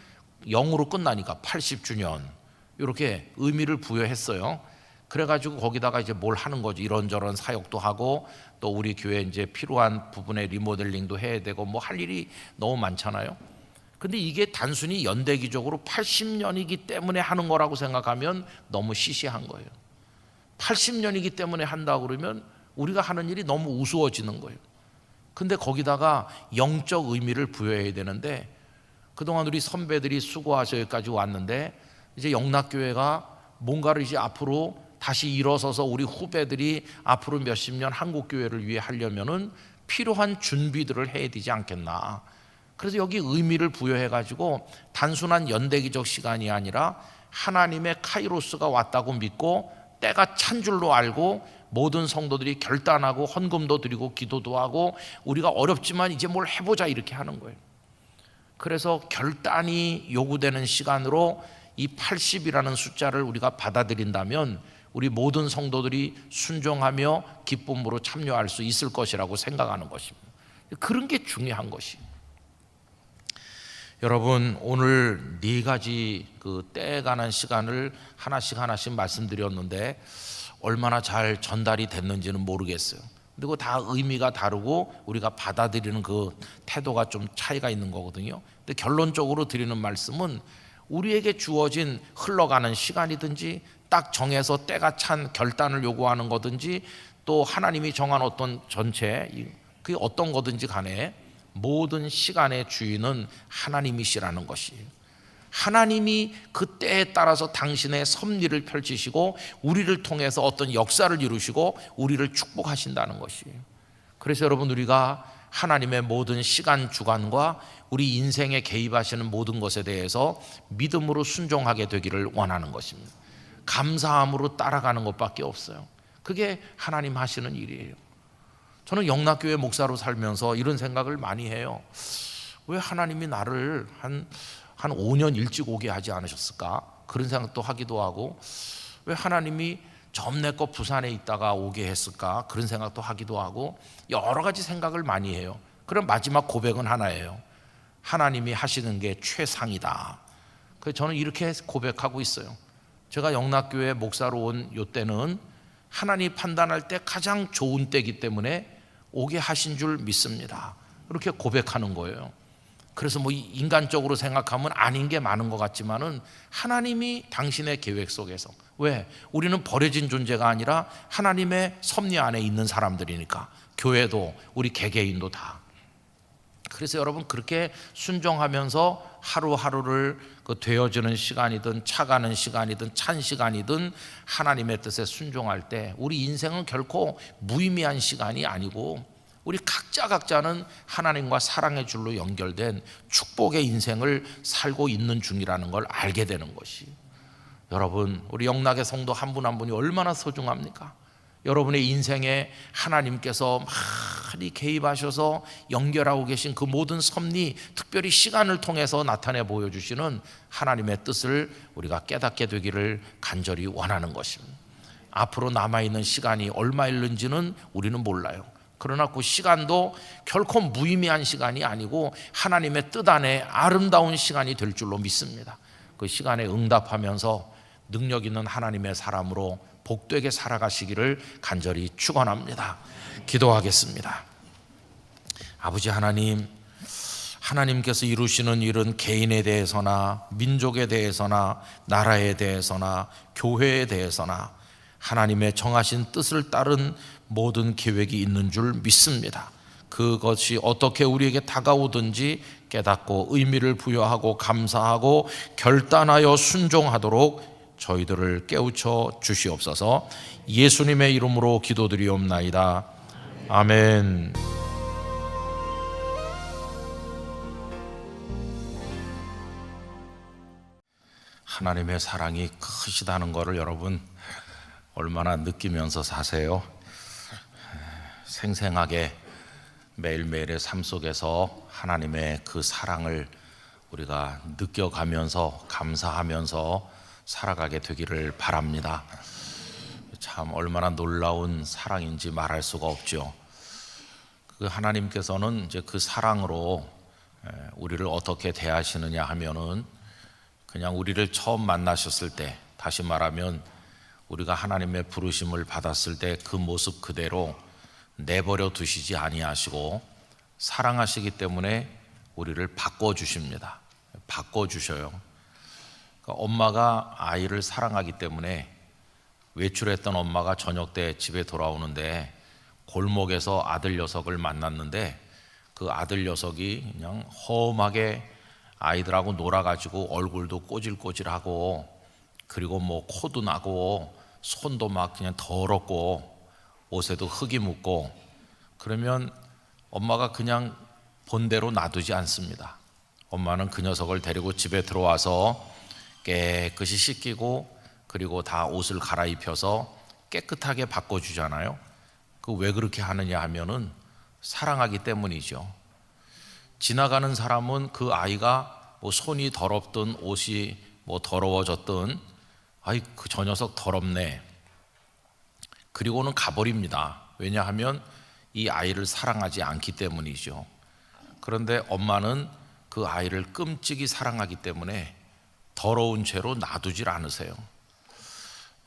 0으로 끝나니까 80주년 이렇게 의미를 부여했어요. 그래가지고 거기다가 이제 뭘 하는 거죠. 이런저런 사역도 하고 또 우리 교회 이제 필요한 부분에 리모델링도 해야 되고 뭐 할 일이 너무 많잖아요. 근데 이게 단순히 연대기적으로 80년이기 때문에 하는 거라고 생각하면 너무 시시한 거예요. 80년이기 때문에 한다고 그러면 우리가 하는 일이 너무 우스워지는 거예요. 근데 거기다가 영적 의미를 부여해야 되는데 그동안 우리 선배들이 수고하셔 여기까지 왔는데 이제 영락교회가 뭔가를 이제 앞으로 다시 일어서서 우리 후배들이 앞으로 몇십 년 한국교회를 위해 하려면은 필요한 준비들을 해야 되지 않겠나. 그래서 여기 의미를 부여해가지고 단순한 연대기적 시간이 아니라 하나님의 카이로스가 왔다고 믿고 때가 찬 줄로 알고 모든 성도들이 결단하고 헌금도 드리고 기도도 하고 우리가 어렵지만 이제 뭘 해보자 이렇게 하는 거예요. 그래서 결단이 요구되는 시간으로 이 80이라는 숫자를 우리가 받아들인다면 우리 모든 성도들이 순종하며 기쁨으로 참여할 수 있을 것이라고 생각하는 것입니다. 그런 게 중요한 것이에요. 여러분, 오늘 네 가지 그 때에 관한 시간을 하나씩 말씀드렸는데 얼마나 잘 전달이 됐는지는 모르겠어요. 그리고 다 의미가 다르고 우리가 받아들이는 그 태도가 좀 차이가 있는 거거든요. 근데 결론적으로 드리는 말씀은 우리에게 주어진 흘러가는 시간이든지 딱 정해서 때가 찬 결단을 요구하는 거든지 또 하나님이 정한 어떤 전체 그게 어떤 거든지 간에 모든 시간의 주인은 하나님이시라는 것이에요. 하나님이 그 때에 따라서 당신의 섭리를 펼치시고 우리를 통해서 어떤 역사를 이루시고 우리를 축복하신다는 것이에요. 그래서 여러분, 우리가 하나님의 모든 시간 주관과 우리 인생에 개입하시는 모든 것에 대해서 믿음으로 순종하게 되기를 원하는 것입니다. 감사함으로 따라가는 것밖에 없어요. 그게 하나님 하시는 일이에요. 저는 영락교회 목사로 살면서 이런 생각을 많이 해요. 왜 하나님이 나를 한 5년 일찍 오게 하지 않으셨을까? 그런 생각도 하기도 하고, 왜 하나님이 점내껏 부산에 있다가 오게 했을까? 그런 생각도 하기도 하고, 여러 가지 생각을 많이 해요. 그럼 마지막 고백은 하나예요. 하나님이 하시는 게 최상이다. 그래서 저는 이렇게 고백하고 있어요. 제가 영락교회 목사로 온 요때는 하나님 판단할 때 가장 좋은 때이기 때문에 오게 하신 줄 믿습니다. 그렇게 고백하는 거예요. 그래서 뭐 인간적으로 생각하면 아닌 게 많은 것 같지만은 하나님이 당신의 계획 속에서, 왜? 우리는 버려진 존재가 아니라 하나님의 섭리 안에 있는 사람들이니까, 교회도 우리 개개인도 다. 그래서 여러분, 그렇게 순종하면서 하루하루를 그 되어지는 시간이든 차가는 시간이든 찬 시간이든 하나님의 뜻에 순종할 때 우리 인생은 결코 무의미한 시간이 아니고 우리 각자는 하나님과 사랑의 줄로 연결된 축복의 인생을 살고 있는 중이라는 걸 알게 되는 것이, 여러분, 우리 영락의 성도 한 분 한 분이 얼마나 소중합니까? 여러분의 인생에 하나님께서 많이 개입하셔서 연결하고 계신 그 모든 섭리, 특별히 시간을 통해서 나타내 보여주시는 하나님의 뜻을 우리가 깨닫게 되기를 간절히 원하는 것입니다. 앞으로 남아있는 시간이 얼마일는지는 우리는 몰라요. 그러나 그 시간도 결코 무의미한 시간이 아니고 하나님의 뜻 안에 아름다운 시간이 될 줄로 믿습니다. 그 시간에 응답하면서 능력 있는 하나님의 사람으로 복되게 살아가시기를 간절히 축원합니다. 기도하겠습니다. 아버지 하나님, 하나님께서 이루시는 일은 개인에 대해서나 민족에 대해서나 나라에 대해서나 교회에 대해서나 하나님의 정하신 뜻을 따른 모든 계획이 있는 줄 믿습니다. 그것이 어떻게 우리에게 다가오든지 깨닫고 의미를 부여하고 감사하고 결단하여 순종하도록 저희들을 깨우쳐 주시옵소서. 예수님의 이름으로 기도드리옵나이다. 아멘. 하나님의 사랑이 크시다는 것을 여러분 얼마나 느끼면서 사세요? 생생하게 매일매일의 삶 속에서 하나님의 그 사랑을 우리가 느껴가면서 감사하면서 살아가게 되기를 바랍니다. 참 얼마나 놀라운 사랑인지 말할 수가 없죠. 그 하나님께서는 이제 그 사랑으로 우리를 어떻게 대하시느냐 하면은 그냥 우리를 처음 만나셨을 때, 다시 말하면 우리가 하나님의 부르심을 받았을 때 그 모습 그대로 내버려 두시지 아니하시고 사랑하시기 때문에 우리를 바꿔주십니다. 바꿔주셔요. 그러니까 엄마가 아이를 사랑하기 때문에 외출했던 엄마가 저녁 때 집에 돌아오는데 골목에서 아들 녀석을 만났는데 그 아들 녀석이 그냥 험하게 아이들하고 놀아가지고 얼굴도 꼬질꼬질하고 그리고 뭐 코도 나고 손도 막 그냥 더럽고 옷에도 흙이 묻고 그러면 엄마가 그냥 본대로 놔두지 않습니다. 엄마는 그 녀석을 데리고 집에 들어와서 깨끗이 씻기고 그리고 다 옷을 갈아입혀서 깨끗하게 바꿔주잖아요. 그 왜 그렇게 하느냐 하면은 사랑하기 때문이죠. 지나가는 사람은 그 아이가 뭐 손이 더럽든 옷이 뭐 더러워졌든 아이 그 저 녀석 더럽네 그리고는 가버립니다. 왜냐하면 이 아이를 사랑하지 않기 때문이죠. 그런데 엄마는 그 아이를 끔찍이 사랑하기 때문에 더러운 채로 놔두질 않으세요.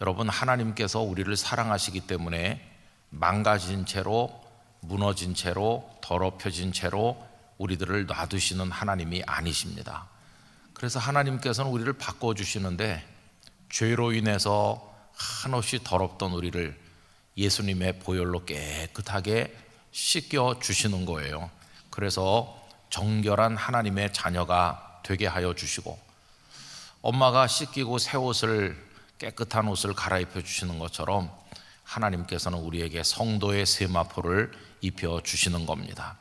여러분, 하나님께서 우리를 사랑하시기 때문에 망가진 채로, 무너진 채로, 더럽혀진 채로 우리들을 놔두시는 하나님이 아니십니다. 그래서 하나님께서는 우리를 바꿔주시는데 죄로 인해서 한없이 더럽던 우리를 예수님의 보혈로 깨끗하게 씻겨 주시는 거예요. 그래서 정결한 하나님의 자녀가 되게 하여 주시고, 엄마가 씻기고 새 옷을 깨끗한 옷을 갈아입혀 주시는 것처럼 하나님께서는 우리에게 성도의 세마포를 입혀 주시는 겁니다.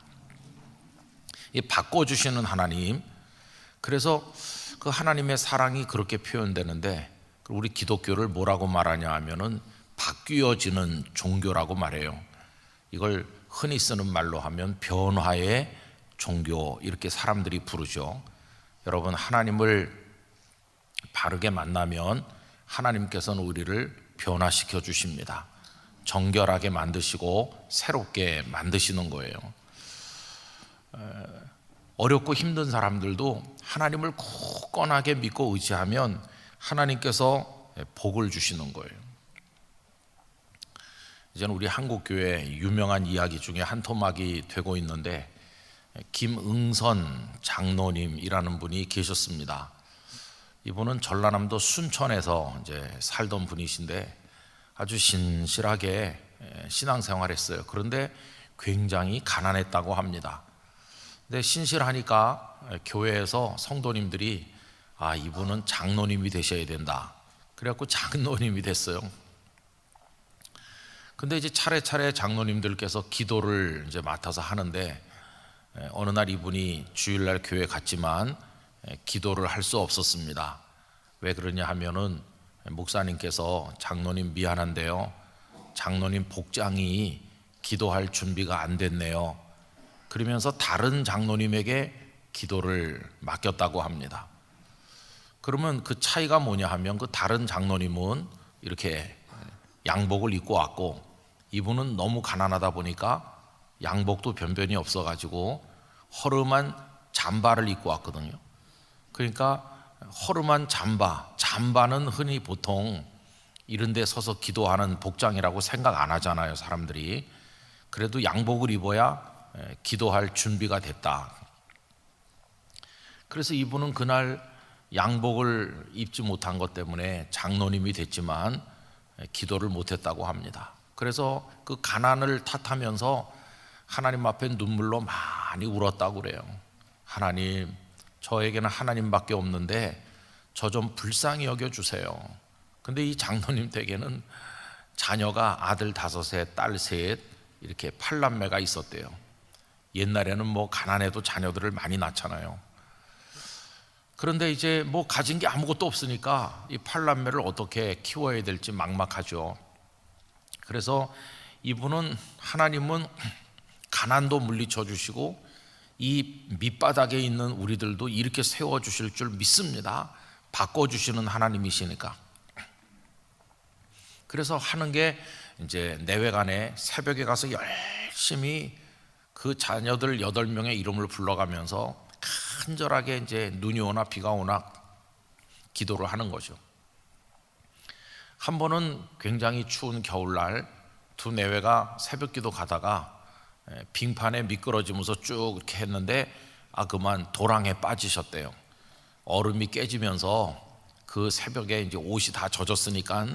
이 바꿔주시는 하나님, 그래서 그 하나님의 사랑이 그렇게 표현되는데 우리 기독교를 뭐라고 말하냐 하면은 바뀌어지는 종교라고 말해요. 이걸 흔히 쓰는 말로 하면 변화의 종교 이렇게 사람들이 부르죠. 여러분, 하나님을 바르게 만나면 하나님께서는 우리를 변화시켜 주십니다. 정결하게 만드시고 새롭게 만드시는 거예요. 어렵고 힘든 사람들도 하나님을 굳건하게 믿고 의지하면 하나님께서 복을 주시는 거예요. 이제는 우리 한국교회 유명한 이야기 중에 한 토막이 되고 있는데 김응선 장로님이라는 분이 계셨습니다. 이분은 전라남도 순천에서 이제 살던 분이신데 아주 신실하게 신앙생활했어요. 그런데 굉장히 가난했다고 합니다. 근데 신실하니까 교회에서 성도님들이 이분은 장로님이 되셔야 된다. 그래갖고 장로님이 됐어요. 근데 이제 차례차례 장로님들께서 기도를 이제 맡아서 하는데 어느 날 이분이 주일날 교회 갔지만 기도를 할 수 없었습니다. 왜 그러냐 하면은 목사님께서 장로님 미안한데요, 장로님 복장이 기도할 준비가 안 됐네요. 그러면서 다른 장로님에게 기도를 맡겼다고 합니다. 그러면 그 차이가 뭐냐 하면 그 다른 장로님은 이렇게 양복을 입고 왔고 이분은 너무 가난하다 보니까 양복도 변변히 없어가지고 허름한 잠바를 입고 왔거든요. 그러니까 허름한 잠바는 흔히 보통 이런 데 서서 기도하는 복장이라고 생각 안 하잖아요, 사람들이. 그래도 양복을 입어야 기도할 준비가 됐다. 그래서 이분은 그날 양복을 입지 못한 것 때문에 장로님이 됐지만 기도를 못했다고 합니다. 그래서 그 가난을 탓하면서 하나님 앞에 눈물로 많이 울었다고 그래요. 하나님, 저에게는 하나님밖에 없는데 저 좀 불쌍히 여겨주세요. 근데 이 장로님 댁에는 자녀가 아들 5에 딸 3 이렇게 8남매가 있었대요. 옛날에는 뭐 가난해도 자녀들을 많이 낳잖아요. 그런데 이제 뭐 가진 게 아무것도 없으니까 이 팔남매를 어떻게 키워야 될지 막막하죠. 그래서 이분은, 하나님은 가난도 물리쳐 주시고 이 밑바닥에 있는 우리들도 이렇게 세워 주실 줄 믿습니다. 바꿔 주시는 하나님이시니까. 그래서 하는 게 이제 내외간에 새벽에 가서 열심히 그 자녀들 8명의 이름을 불러가면서 간절하게 이제 눈이 오나 비가 오나 기도를 하는 거죠. 한 번은 굉장히 추운 겨울날 두 내외가 새벽 기도 가다가 빙판에 미끄러지면서 쭉 이렇게 했는데 그만 도랑에 빠지셨대요. 얼음이 깨지면서 그 새벽에 이제 옷이 다 젖었으니까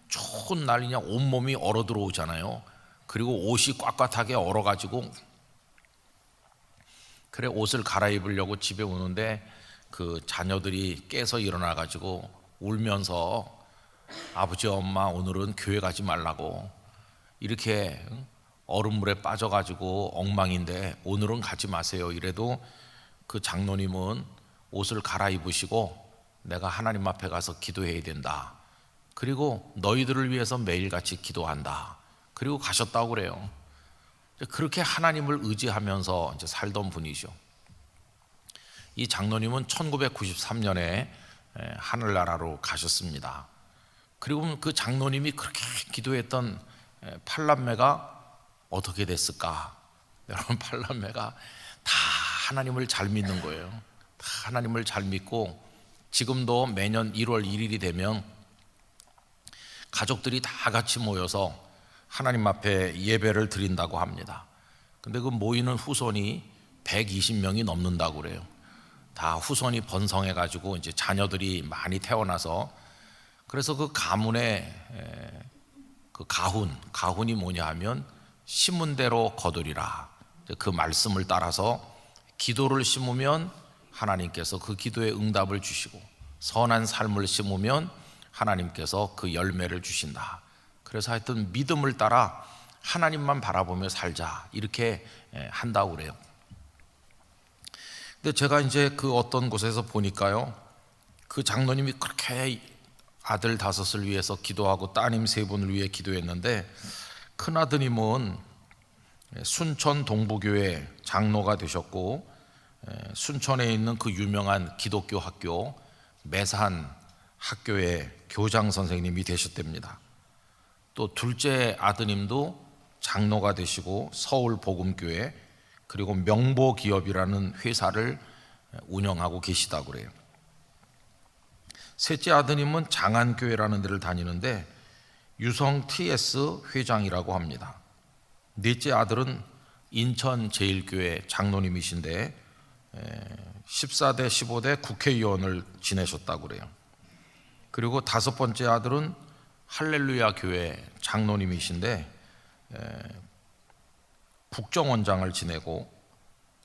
추운 날 그냥 온몸이 얼어 들어오잖아요. 그리고 옷이 꽉꽉하게 얼어가지고, 그래 옷을 갈아입으려고 집에 오는데 그 자녀들이 깨서 일어나가지고 울면서 아버지 엄마 오늘은 교회 가지 말라고, 이렇게 얼음물에 빠져가지고 엉망인데 오늘은 가지 마세요 이래도 그 장로님은 옷을 갈아입으시고 내가 하나님 앞에 가서 기도해야 된다, 그리고 너희들을 위해서 매일같이 기도한다, 그리고 가셨다고 그래요. 그렇게 하나님을 의지하면서 이제 살던 분이죠. 이 장로님은 1993년에 하늘나라로 가셨습니다. 그리고 그 장로님이 그렇게 기도했던 팔남매가 어떻게 됐을까? 여러분, 팔남매가 다 하나님을 잘 믿는 거예요. 다 하나님을 잘 믿고 지금도 매년 1월 1일이 되면 가족들이 다 같이 모여서 하나님 앞에 예배를 드린다고 합니다. 근데 그 모이는 후손이 120명이 넘는다고 그래요. 다 후손이 번성해 가지고 이제 자녀들이 많이 태어나서, 그래서 그 가문의 그 가훈이 뭐냐 하면 심은 대로 거두리라. 그 말씀을 따라서 기도를 심으면 하나님께서 그 기도에 응답을 주시고, 선한 삶을 심으면 하나님께서 그 열매를 주신다. 그래서 하여튼 믿음을 따라 하나님만 바라보며 살자, 이렇게 한다고 그래요. 근데 제가 이제 그 어떤 곳에서 보니까요, 그 장로님이 그렇게 아들 5을 위해서 기도하고 따님 3분을 위해 기도했는데, 큰 아드님은 순천 동부교회 장로가 되셨고, 순천에 있는 그 유명한 기독교 학교 매산 학교의 교장 선생님이 되셨답니다. 또 둘째 아드님도 장로가 되시고 서울 복음교회 그리고 명보기업이라는 회사를 운영하고 계시다고 그래요. 셋째 아드님은 장안교회라는 데를 다니는데 유성 TS 회장이라고 합니다. 넷째 아들은 인천제일교회 장로님이신데 14대 15대 국회의원을 지내셨다고 그래요. 그리고 5번째 아들은 할렐루야 교회 장로님이신데 국정원장을 지내고,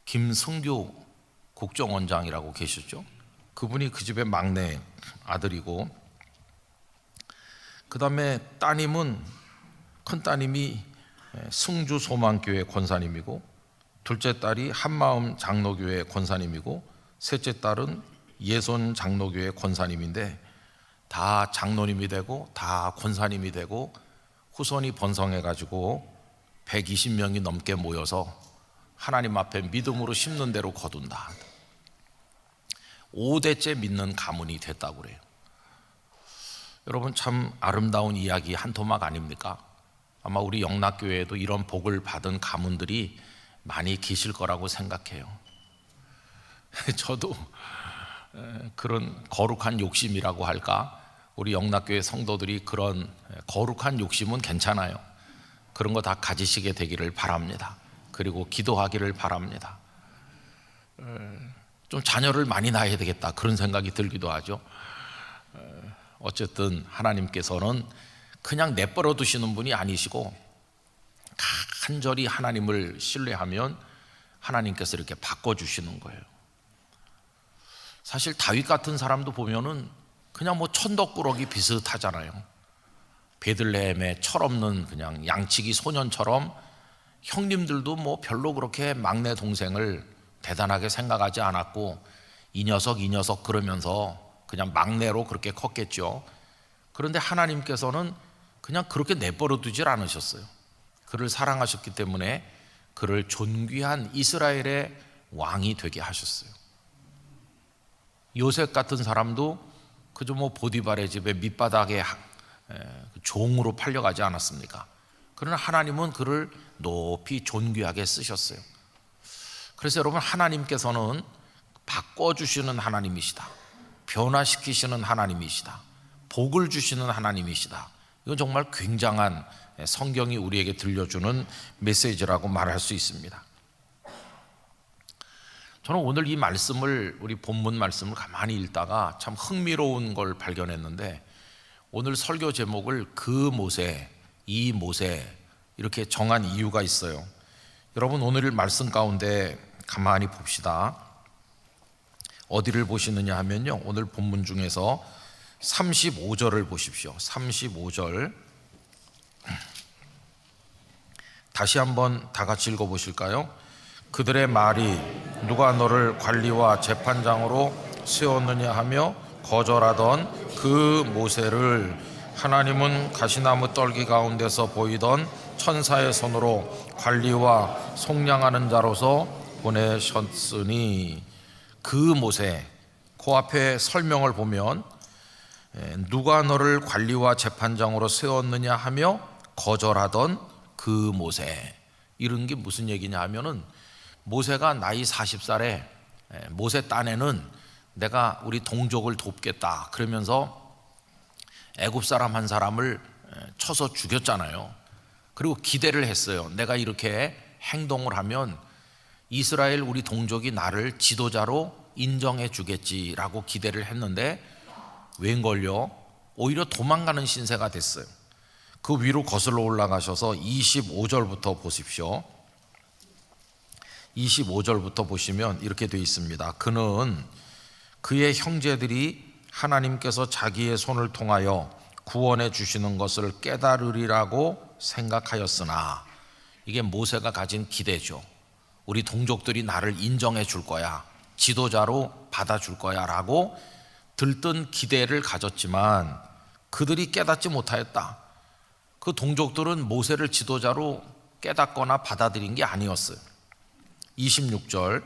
김승규 국정원장이라고 계셨죠. 그분이 그 집의 막내 아들이고, 그 다음에 따님은, 큰 따님이 승주 소망교회 권사님이고, 둘째 딸이 한마음 장로교회 권사님이고, 셋째 딸은 예손 장로교회 권사님인데 다 장로님이 되고 다 권사님이 되고 후손이 번성해 가지고 120명이 넘게 모여서 하나님 앞에 믿음으로 심는 대로 거둔다. 5대째 믿는 가문이 됐다고 그래요. 여러분, 참 아름다운 이야기 한 토막 아닙니까? 아마 우리 영락교회에도 이런 복을 받은 가문들이 많이 계실 거라고 생각해요. 저도 그런 거룩한 욕심이라고 할까? 우리 영락교회 성도들이 그런 거룩한 욕심은 괜찮아요. 그런 거 다 가지시게 되기를 바랍니다. 그리고 기도하기를 바랍니다. 좀 자녀를 많이 낳아야 되겠다, 그런 생각이 들기도 하죠. 어쨌든 하나님께서는 그냥 내버려 두시는 분이 아니시고 간절히 하나님을 신뢰하면 하나님께서 이렇게 바꿔주시는 거예요. 사실 다윗 같은 사람도 보면은 그냥 뭐 천덕꾸러기 비슷하잖아요. 베들레헴에 철없는 그냥 양치기 소년처럼 형님들도 뭐 별로 그렇게 막내 동생을 대단하게 생각하지 않았고 이 녀석 그러면서 그냥 막내로 그렇게 컸겠죠. 그런데 하나님께서는 그냥 그렇게 내버려 두질 않으셨어요. 그를 사랑하셨기 때문에 그를 존귀한 이스라엘의 왕이 되게 하셨어요. 요셉 같은 사람도 그저 보디발의 집에 밑바닥에 종으로 팔려가지 않았습니까? 그러나 하나님은 그를 높이 존귀하게 쓰셨어요. 그래서 여러분, 하나님께서는 바꿔주시는 하나님이시다, 변화시키시는 하나님이시다, 복을 주시는 하나님이시다. 이건 정말 굉장한 성경이 우리에게 들려주는 메시지라고 말할 수 있습니다. 저는 오늘 이 말씀을, 우리 본문 말씀을 가만히 읽다가 참 흥미로운 걸 발견했는데, 오늘 설교 제목을 그 모세, 이 모세 이렇게 정한 이유가 있어요. 여러분, 오늘 말씀 가운데 가만히 봅시다. 어디를 보시느냐 하면요, 오늘 본문 중에서 35절을 보십시오. 35절 다시 한번 다 같이 읽어보실까요? 그들의 말이 누가 너를 관리와 재판장으로 세웠느냐 하며 거절하던 그 모세를 하나님은 가시나무 떨기 가운데서 보이던 천사의 손으로 관리와 속량하는 자로서 보내셨으니, 그 모세, 그 앞에 설명을 보면 누가 너를 관리와 재판장으로 세웠느냐 하며 거절하던 그 모세, 이런 게 무슨 얘기냐 하면은, 모세가 나이 40살에 모세 딴에는 내가 우리 동족을 돕겠다 그러면서 애굽 사람 한 사람을 쳐서 죽였잖아요. 그리고 기대를 했어요. 내가 이렇게 행동을 하면 이스라엘 우리 동족이 나를 지도자로 인정해 주겠지라고 기대를 했는데, 웬걸요, 오히려 도망가는 신세가 됐어요. 그 위로 거슬러 올라가셔서 25절부터 보십시오. 25절부터 보시면 이렇게 되어 있습니다. 그는 그의 형제들이 하나님께서 자기의 손을 통하여 구원해 주시는 것을 깨달으리라고 생각하였으나, 이게 모세가 가진 기대죠. 우리 동족들이 나를 인정해 줄 거야, 지도자로 받아줄 거야 라고 들뜬 기대를 가졌지만 그들이 깨닫지 못하였다. 그 동족들은 모세를 지도자로 깨닫거나 받아들인 게 아니었어요. 26절,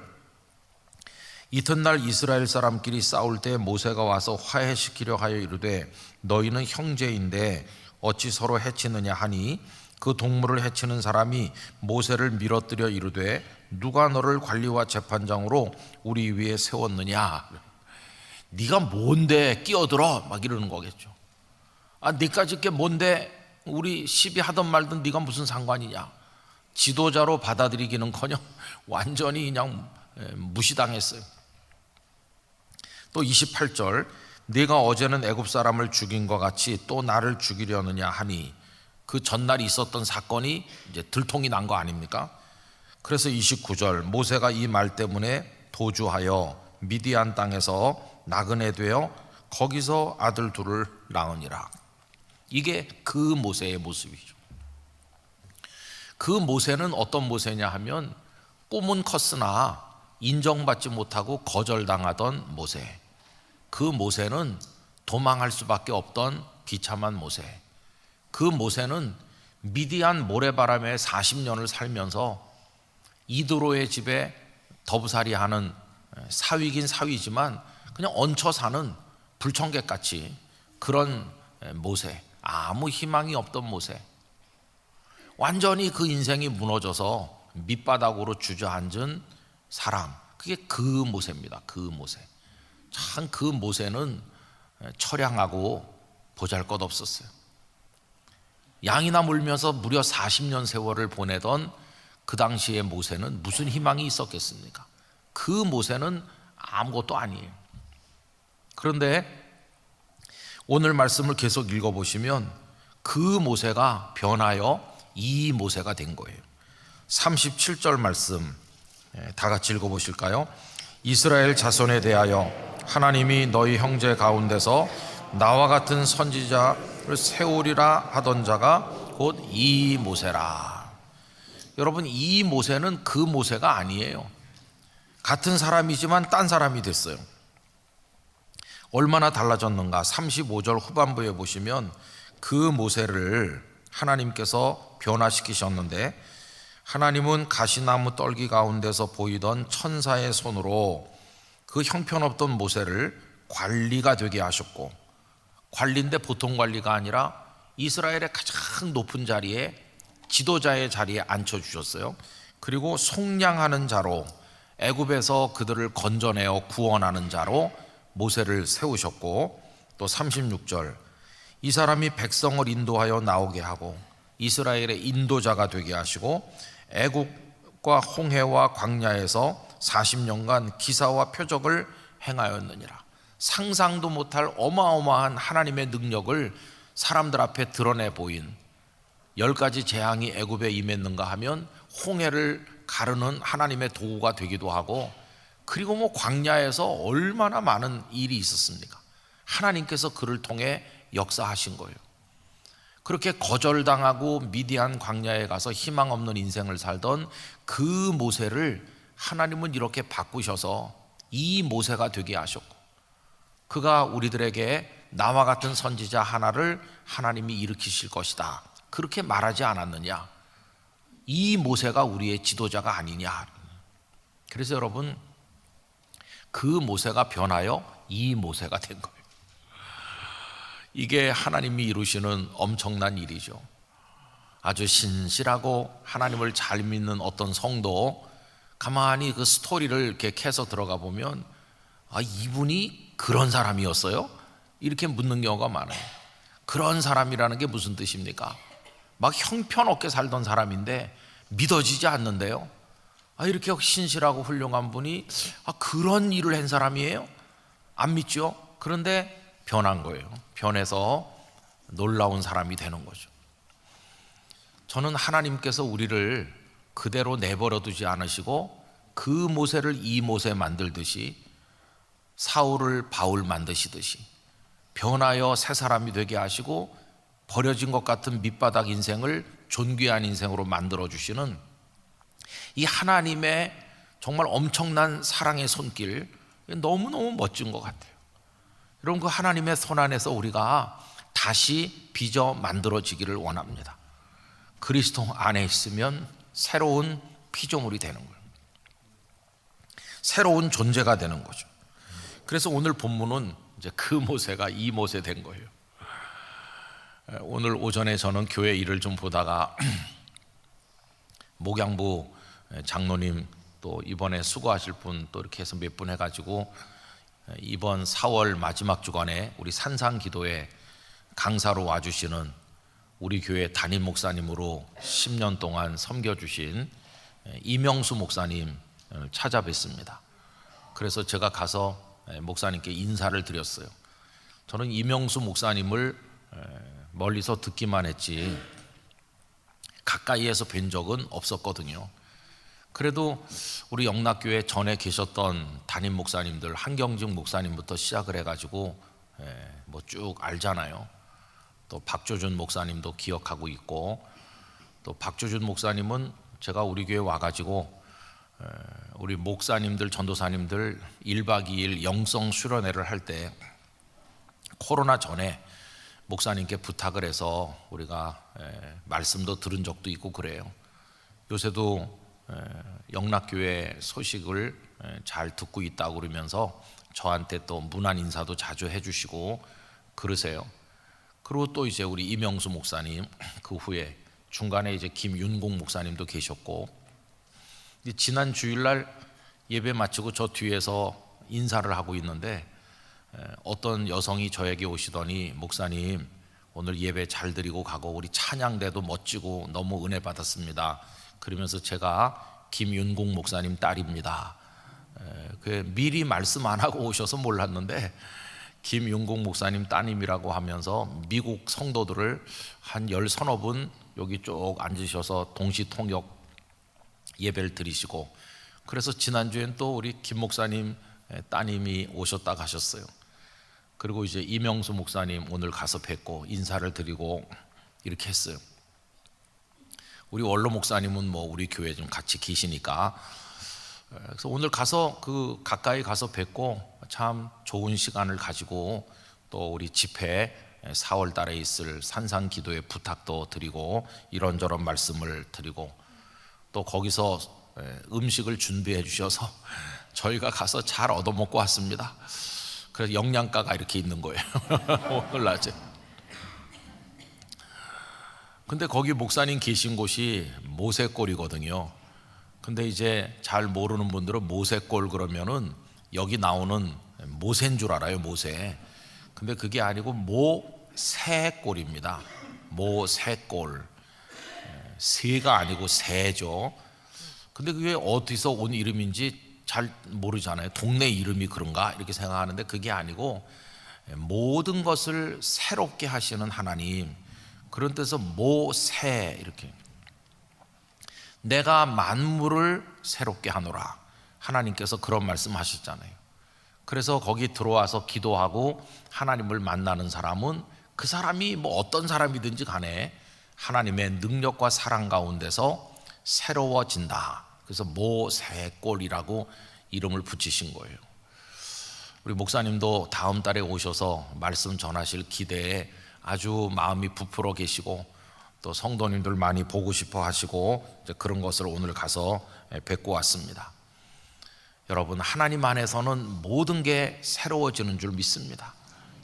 이튿날 이스라엘 사람끼리 싸울 때 모세가 와서 화해시키려 하여 이르되 너희는 형제인데 어찌 서로 해치느냐 하니, 그 동물을 해치는 사람이 모세를 밀어뜨려 이르되 누가 너를 관리와 재판장으로 우리 위에 세웠느냐, 네가 뭔데 끼어들어, 막 이러는 거겠죠. 네까지 게 뭔데, 우리 시비하던 말든 네가 무슨 상관이냐. 지도자로 받아들이기는커녕 완전히 그냥 무시당했어요. 또 28절, 네가 어제는 애굽 사람을 죽인 것 같이 또 나를 죽이려느냐 하니, 그 전날 있었던 사건이 이제 들통이 난 거 아닙니까? 그래서 29절, 모세가 이 말 때문에 도주하여 미디안 땅에서 나그네 되어 거기서 아들 둘을 낳으니라. 이게 그 모세의 모습이죠. 그 모세는 어떤 모세냐 하면, 꿈은 컸으나 인정받지 못하고 거절당하던 모세. 그 모세는 도망할 수밖에 없던 비참한 모세. 그 모세는 미디안 모래바람에 40년을 살면서 이드로의 집에 더부살이 하는 사위긴 사위지만 그냥 얹혀 사는 불청객같이 그런 모세, 아무 희망이 없던 모세, 완전히 그 인생이 무너져서 밑바닥으로 주저앉은 사람, 그게 그 모세입니다. 그 모세. 참 그 모세는 처량하고 보잘것없었어요. 양이나 물면서 무려 40년 세월을 보내던 그 당시의 모세는 무슨 희망이 있었겠습니까? 그 모세는 아무것도 아니에요. 그런데 오늘 말씀을 계속 읽어보시면 그 모세가 변하여 이 모세가 된 거예요. 37절 말씀 다 같이 읽어보실까요? 이스라엘 자손에 대하여 하나님이 너희 형제 가운데서 나와 같은 선지자를 세우리라 하던 자가 곧 이 모세라. 여러분, 이 모세는 그 모세가 아니에요. 같은 사람이지만 딴 사람이 됐어요. 얼마나 달라졌는가. 35절 후반부에 보시면 그 모세를 하나님께서 변화시키셨는데, 하나님은 가시나무 떨기 가운데서 보이던 천사의 손으로 그 형편없던 모세를 관리가 되게 하셨고, 관리인데 보통 관리가 아니라 이스라엘의 가장 높은 자리에, 지도자의 자리에 앉혀주셨어요. 그리고 속량하는 자로, 애굽에서 그들을 건져내어 구원하는 자로 모세를 세우셨고, 또 36절 이 사람이 백성을 인도하여 나오게 하고 이스라엘의 인도자가 되게 하시고 애국과 홍해와 광야에서 40년간 기사와 표적을 행하였느니라. 상상도 못할 어마어마한 하나님의 능력을 사람들 앞에 드러내 보인 10가지 재앙이 애굽에 임했는가 하면 홍해를 가르는 하나님의 도구가 되기도 하고, 그리고 뭐 광야에서 얼마나 많은 일이 있었습니까? 하나님께서 그를 통해 역사하신 거예요. 그렇게 거절당하고 미디안 광야에 가서 희망 없는 인생을 살던 그 모세를 하나님은 이렇게 바꾸셔서 이 모세가 되게 하셨고, 그가 우리들에게 나와 같은 선지자 하나를 하나님이 일으키실 것이다, 그렇게 말하지 않았느냐? 이 모세가 우리의 지도자가 아니냐? 그래서 여러분, 그 모세가 변하여 이 모세가 된 거예요. 이게 하나님이 이루시는 엄청난 일이죠. 아주 신실하고 하나님을 잘 믿는 어떤 성도, 가만히 그 스토리를 이렇게 캐서 들어가 보면, 아, 이분이 그런 사람이었어요? 이렇게 묻는 경우가 많아요. 그런 사람이라는 게 무슨 뜻입니까? 막 형편없게 살던 사람인데 믿어지지 않는데요. 아, 이렇게 신실하고 훌륭한 분이 그런 일을 한 사람이에요? 안 믿죠? 그런데 변한 거예요. 변해서 놀라운 사람이 되는 거죠. 저는 하나님께서 우리를 그대로 내버려 두지 않으시고 그 모세를 이 모세 만들듯이, 사울을 바울 만드시듯이 변하여 새 사람이 되게 하시고 버려진 것 같은 밑바닥 인생을 존귀한 인생으로 만들어 주시는 이 하나님의 정말 엄청난 사랑의 손길, 너무너무 멋진 것 같아요. 여러분, 그 하나님의 손 안에서 우리가 다시 빚어 만들어지기를 원합니다. 그리스도 안에 있으면 새로운 피조물이 되는 거예요. 새로운 존재가 되는 거죠. 그래서 오늘 본문은 이제 그 모세가 이 모세 된 거예요. 오늘 오전에 저는 교회 일을 좀 보다가 목양부 장로님, 또 이번에 수고하실 분 또 이렇게 해서 몇 분 해가지고 이번 4월 마지막 주간에 우리 산상 기도에 강사로 와주시는 우리 교회 담임 목사님으로 10년 동안 섬겨주신 이명수 목사님 찾아뵀습니다. 그래서 제가 가서 목사님께 인사를 드렸어요. 저는 이명수 목사님을 멀리서 듣기만 했지 가까이에서 뵌 적은 없었거든요. 그래도 우리 영락교회 전에 계셨던 담임 목사님들, 한경직 목사님부터 시작을 해가지고 뭐 쭉 알잖아요. 또 박조준 목사님도 기억하고 있고, 또 박조준 목사님은 제가 우리 교회 와가지고 우리 목사님들, 전도사님들 1박 2일 영성 수련회를 할 때 코로나 전에 목사님께 부탁을 해서 우리가 말씀도 들은 적도 있고 그래요. 요새도 영락교회 소식을 잘 듣고 있다고 그러면서 저한테 또 문안 인사도 자주 해주시고 그러세요. 그리고 또 이제 우리 이명수 목사님, 그 후에 중간에 이제 김윤공 목사님도 계셨고, 지난 주일날 예배 마치고 저 뒤에서 인사를 하고 있는데 어떤 여성이 저에게 오시더니, 목사님 오늘 예배 잘 드리고 가고 우리 찬양대도 멋지고 너무 은혜 받았습니다. 그러면서 제가 김윤공 목사님 딸입니다. 미리 말씀 안 하고 오셔서 몰랐는데 김윤공 목사님 따님이라고 하면서 미국 성도들을 한 10서너 분 여기 쭉 앉으셔서 동시통역 예배를 드리시고, 그래서 지난주엔 또 우리 김 목사님 따님이 오셨다 가셨어요. 그리고 이제 이명수 목사님 오늘 가서 뵙고 인사를 드리고 이렇게 했어요. 우리 원로 목사님은 뭐 우리 교회 좀 같이 계시니까 그래서 오늘 가서 가까이 가서 뵙고 참 좋은 시간을 가지고 또 우리 집회 4월 달에 있을 산상 기도의 부탁도 드리고 이런저런 말씀을 드리고 또 거기서 음식을 준비해 주셔서 저희가 가서 잘 얻어먹고 왔습니다. 그래서 영양가가 이렇게 있는 거예요. 오늘 낮에. 근데 거기 목사님 계신 곳이 모세골이거든요. 근데 이제 잘 모르는 분들은 모세골 그러면은 여기 나오는 모세인 줄 알아요, 모세. 근데 그게 아니고 모새골입니다. 모새골. 새가 아니고 새죠. 근데 그게 어디서 온 이름인지 잘 모르잖아요. 동네 이름이 그런가 이렇게 생각하는데 그게 아니고 모든 것을 새롭게 하시는 하나님, 그런 뜻에서 모새, 이렇게 내가 만물을 새롭게 하노라, 하나님께서 그런 말씀 하셨잖아요. 그래서 거기 들어와서 기도하고 하나님을 만나는 사람은 그 사람이 뭐 어떤 사람이든지 간에 하나님의 능력과 사랑 가운데서 새로워진다. 그래서 모새골이라고 이름을 붙이신 거예요. 우리 목사님도 다음 달에 오셔서 말씀 전하실 기대에 아주 마음이 부풀어 계시고 또 성도님들 많이 보고 싶어 하시고 이제 그런 것을 오늘 가서 뵙고 왔습니다. 여러분, 하나님 안에서는 모든 게 새로워지는 줄 믿습니다.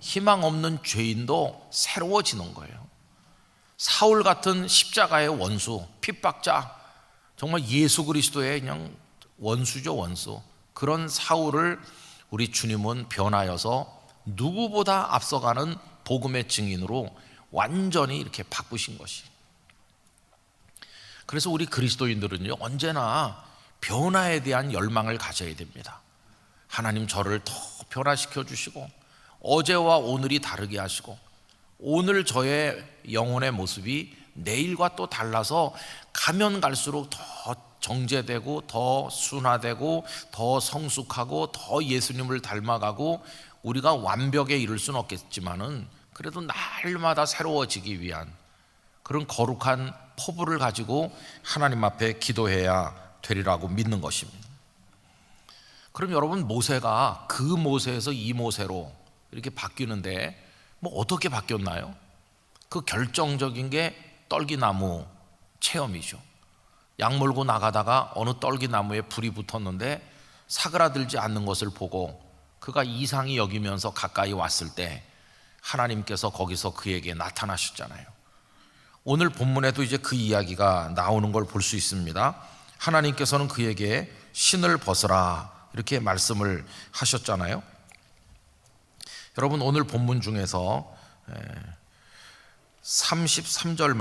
희망 없는 죄인도 새로워지는 거예요. 사울 같은 십자가의 원수, 핍박자, 정말 예수 그리스도의 그냥 원수죠, 원수. 그런 사울을 우리 주님은 변하여서 누구보다 앞서가는 복음의 증인으로 완전히 이렇게 바꾸신 것이. 그래서 우리 그리스도인들은요, 언제나 변화에 대한 열망을 가져야 됩니다. 하나님 저를 더 변화시켜 주시고 어제와 오늘이 다르게 하시고 오늘 저의 영혼의 모습이 내일과 또 달라서 가면 갈수록 더 정제되고 더 순화되고 더 성숙하고 더 예수님을 닮아가고 우리가 완벽에 이를 수는 없겠지만은 그래도 날마다 새로워지기 위한 그런 거룩한 포부를 가지고 하나님 앞에 기도해야 되리라고 믿는 것입니다. 그럼 여러분, 모세가 그 모세에서 이 모세로 이렇게 바뀌는데 뭐 어떻게 바뀌었나요? 그 결정적인 게 떨기나무 체험이죠. 약 몰고 나가다가 어느 떨기나무에 불이 붙었는데 사그라들지 않는 것을 보고 그가 이상히 여기면서 가까이 왔을 때 하나님께서 거기서 그에게 나타나셨잖아요. 오늘 본문에도 이제 그 이야기가 나오는 걸 볼 수 있습니다. 하나님께서는 그에게 신을 벗으라 이렇게 말씀을 하셨잖아요. 여러분, 오늘 본문 중에서 33절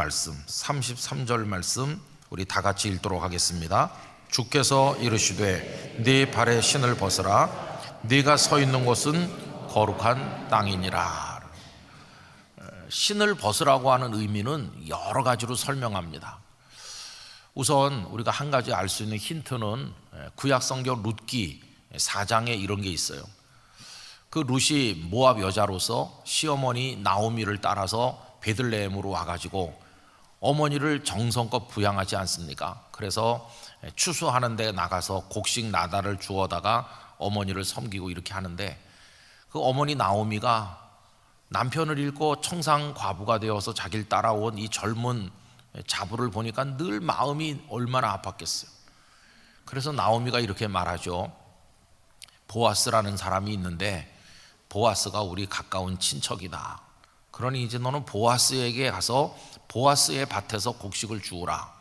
말씀 우리 다 같이 읽도록 하겠습니다. 주께서 이르시되 네 발에 신을 벗으라. 네가 서 있는 곳은 거룩한 땅이니라. 신을 벗으라고 하는 의미는 여러 가지로 설명합니다. 우선 우리가 한 가지 알 수 있는 힌트는 구약성경 룻기 4장에 이런 게 있어요. 그 룻이 모압 여자로서 시어머니 나오미를 따라서 베들레헴으로 와가지고 어머니를 정성껏 부양하지 않습니까? 그래서 추수하는 데 나가서 곡식 나달을 주워다가 어머니를 섬기고 이렇게 하는데 그 어머니 나오미가 남편을 잃고 청상 과부가 되어서 자기를 따라온 이 젊은 자부를 보니까 늘 마음이 얼마나 아팠겠어요. 그래서 나오미가 이렇게 말하죠. 보아스라는 사람이 있는데 보아스가 우리 가까운 친척이다. 그러니 이제 너는 보아스에게 가서 보아스의 밭에서 곡식을 주우라.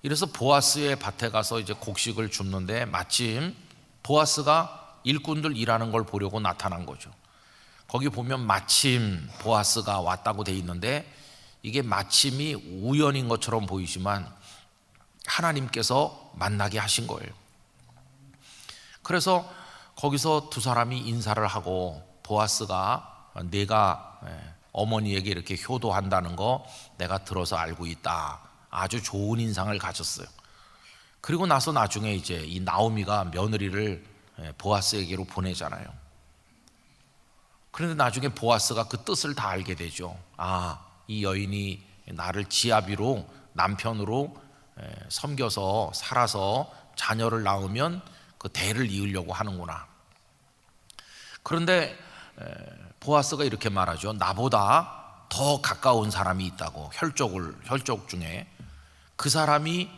이래서 보아스의 밭에 가서 이제 곡식을 줍는데 마침 보아스가 일꾼들 일하는 걸 보려고 나타난 거죠. 거기 보면 마침 보아스가 왔다고 돼 있는데 이게 마침이 우연인 것처럼 보이지만 하나님께서 만나게 하신 거예요. 그래서 거기서 두 사람이 인사를 하고 보아스가 내가 어머니에게 이렇게 효도한다는 거 내가 들어서 알고 있다. 아주 좋은 인상을 가졌어요. 그리고 나서 나중에 이제 이 나오미가 며느리를 보아스에게로 보내잖아요. 그런데 나중에 보아스가 그 뜻을 다 알게 되죠. 아, 이 여인이 나를 지아비로 남편으로 섬겨서 살아서 자녀를 낳으면 그 대를 이으려고 하는구나. 그런데 보아스가 이렇게 말하죠. 나보다 더 가까운 사람이 있다고. 혈족 중에 그 사람이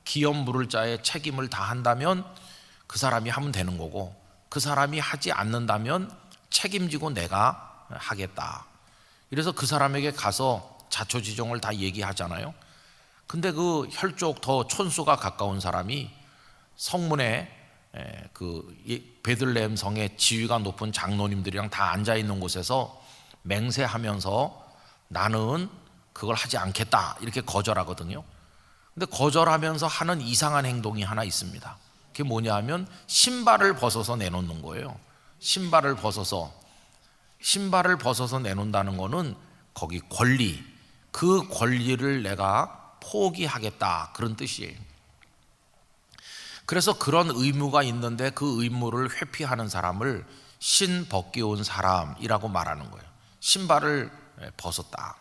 기업 물을 자의 책임을 다 한다면 그 사람이 하면 되는 거고, 그 사람이 하지 않는다면 책임지고 내가 하겠다. 이래서 그 사람에게 가서 자초지종을 다 얘기하잖아요. 근데 그 혈족 더 촌수가 가까운 사람이 성문에 그 베들레헴 성의 지위가 높은 장로님들이랑 다 앉아 있는 곳에서 맹세하면서 나는 그걸 하지 않겠다 이렇게 거절하거든요. 근데 거절하면서 하는 이상한 행동이 하나 있습니다. 그게 뭐냐 하면 신발을 벗어서 내놓는 거예요. 신발을 벗어서 내놓는다는 거는 거기 권리, 그 권리를 내가 포기하겠다 그런 뜻이에요. 그래서 그런 의무가 있는데 그 의무를 회피하는 사람을 신벗겨온 사람이라고 말하는 거예요. 신발을 벗었다.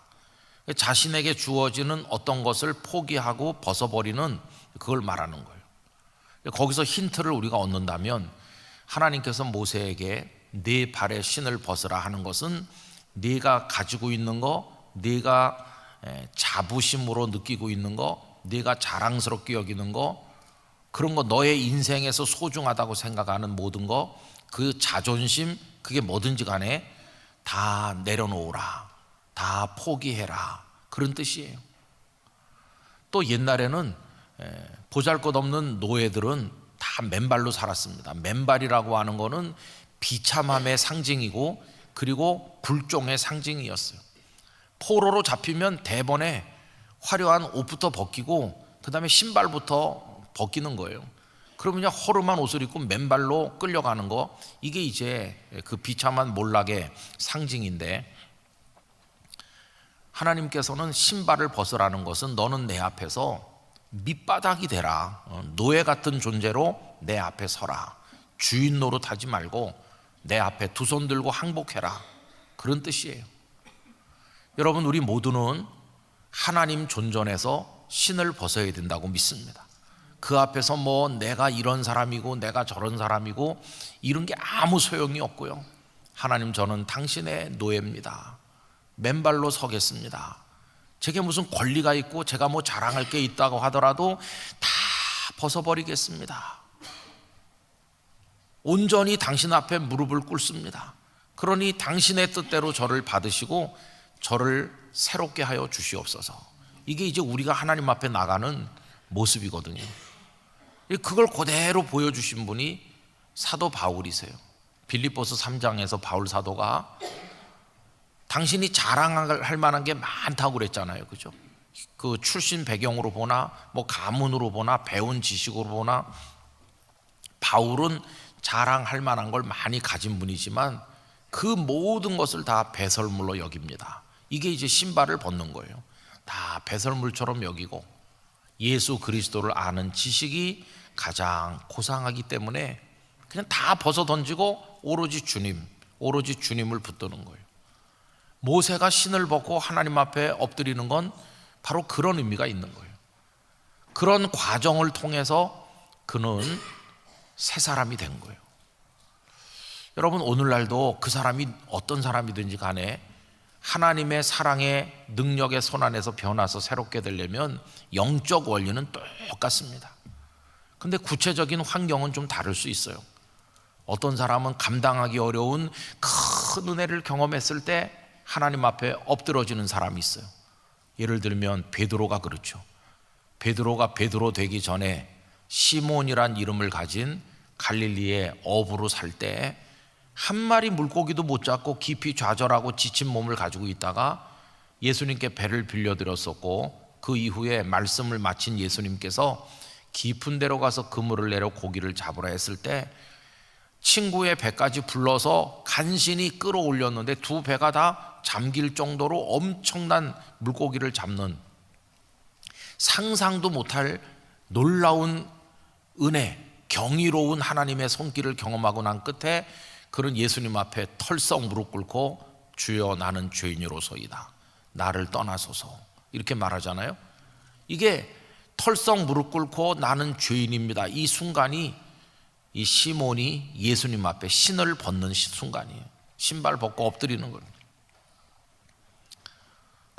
자신에게 주어지는 어떤 것을 포기하고 벗어버리는 그걸 말하는 거예요. 거기서 힌트를 우리가 얻는다면 하나님께서 모세에게 네 발에 신을 벗으라 하는 것은 네가 가지고 있는 거, 네가 자부심으로 느끼고 있는 거, 네가 자랑스럽게 여기는 거, 그런 거 너의 인생에서 소중하다고 생각하는 모든 거, 그 자존심, 그게 뭐든지 간에 다 내려놓으라, 다 포기해라 그런 뜻이에요. 또 옛날에는 보잘것없는 노예들은 다 맨발로 살았습니다. 맨발이라고 하는 거는 비참함의 상징이고 그리고 굴종의 상징이었어요. 포로로 잡히면 대번에 화려한 옷부터 벗기고 그 다음에 신발부터 벗기는 거예요. 그러면 그냥 허름한 옷을 입고 맨발로 끌려가는 거, 이게 이제 그 비참한 몰락의 상징인데, 하나님께서는 신발을 벗으라는 것은 너는 내 앞에서 밑바닥이 되라, 노예 같은 존재로 내 앞에 서라, 주인 노릇하지 말고 내 앞에 두 손 들고 항복해라 그런 뜻이에요. 여러분, 우리 모두는 하나님 존전에서 신을 벗어야 된다고 믿습니다. 그 앞에서 뭐 내가 이런 사람이고 내가 저런 사람이고 이런 게 아무 소용이 없고요. 하나님, 저는 당신의 노예입니다. 맨발로 서겠습니다. 제게 무슨 권리가 있고 제가 뭐 자랑할 게 있다고 하더라도 다 벗어버리겠습니다. 온전히 당신 앞에 무릎을 꿇습니다. 그러니 당신의 뜻대로 저를 받으시고 저를 새롭게 하여 주시옵소서. 이게 이제 우리가 하나님 앞에 나가는 모습이거든요. 그걸 그대로 보여주신 분이 사도 바울이세요. 빌립보서 3장에서 바울 사도가 당신이 자랑할 만한 게 많다고 그랬잖아요. 그죠? 그 출신 배경으로 보나 뭐 가문으로 보나 배운 지식으로 보나 바울은 자랑할 만한 걸 많이 가진 분이지만 그 모든 것을 다 배설물로 여깁니다. 이게 이제 신발을 벗는 거예요. 다 배설물처럼 여기고 예수 그리스도를 아는 지식이 가장 고상하기 때문에 그냥 다 벗어 던지고 오로지 주님을 붙드는 거예요. 모세가 신을 벗고 하나님 앞에 엎드리는 건 바로 그런 의미가 있는 거예요. 그런 과정을 통해서 그는 새 사람이 된 거예요. 여러분, 오늘날도 그 사람이 어떤 사람이든지 간에 하나님의 사랑의 능력의 손안에서 변화서 새롭게 되려면 영적 원리는 똑같습니다. 근데 구체적인 환경은 좀 다를 수 있어요. 어떤 사람은 감당하기 어려운 큰 은혜를 경험했을 때 하나님 앞에 엎드러지는 사람이 있어요. 예를 들면 베드로가 그렇죠. 베드로가 베드로 되기 전에 시몬이란 이름을 가진 갈릴리의 어부로 살 때 한 마리 물고기도 못 잡고 깊이 좌절하고 지친 몸을 가지고 있다가 예수님께 배를 빌려드렸었고, 그 이후에 말씀을 마친 예수님께서 깊은 데로 가서 그물을 내려 고기를 잡으라 했을 때 친구의 배까지 불러서 간신히 끌어올렸는데 두 배가 다 잠길 정도로 엄청난 물고기를 잡는 상상도 못할 놀라운 은혜, 경이로운 하나님의 손길을 경험하고 난 끝에 그런 예수님 앞에 털썩 무릎 꿇고 주여 나는 죄인으로소이다, 나를 떠나소서 이렇게 말하잖아요. 이게 털썩 무릎 꿇고 나는 죄인입니다, 이 순간이 이 시몬이 예수님 앞에 신을 벗는 순간이에요. 신발 벗고 엎드리는 거예요.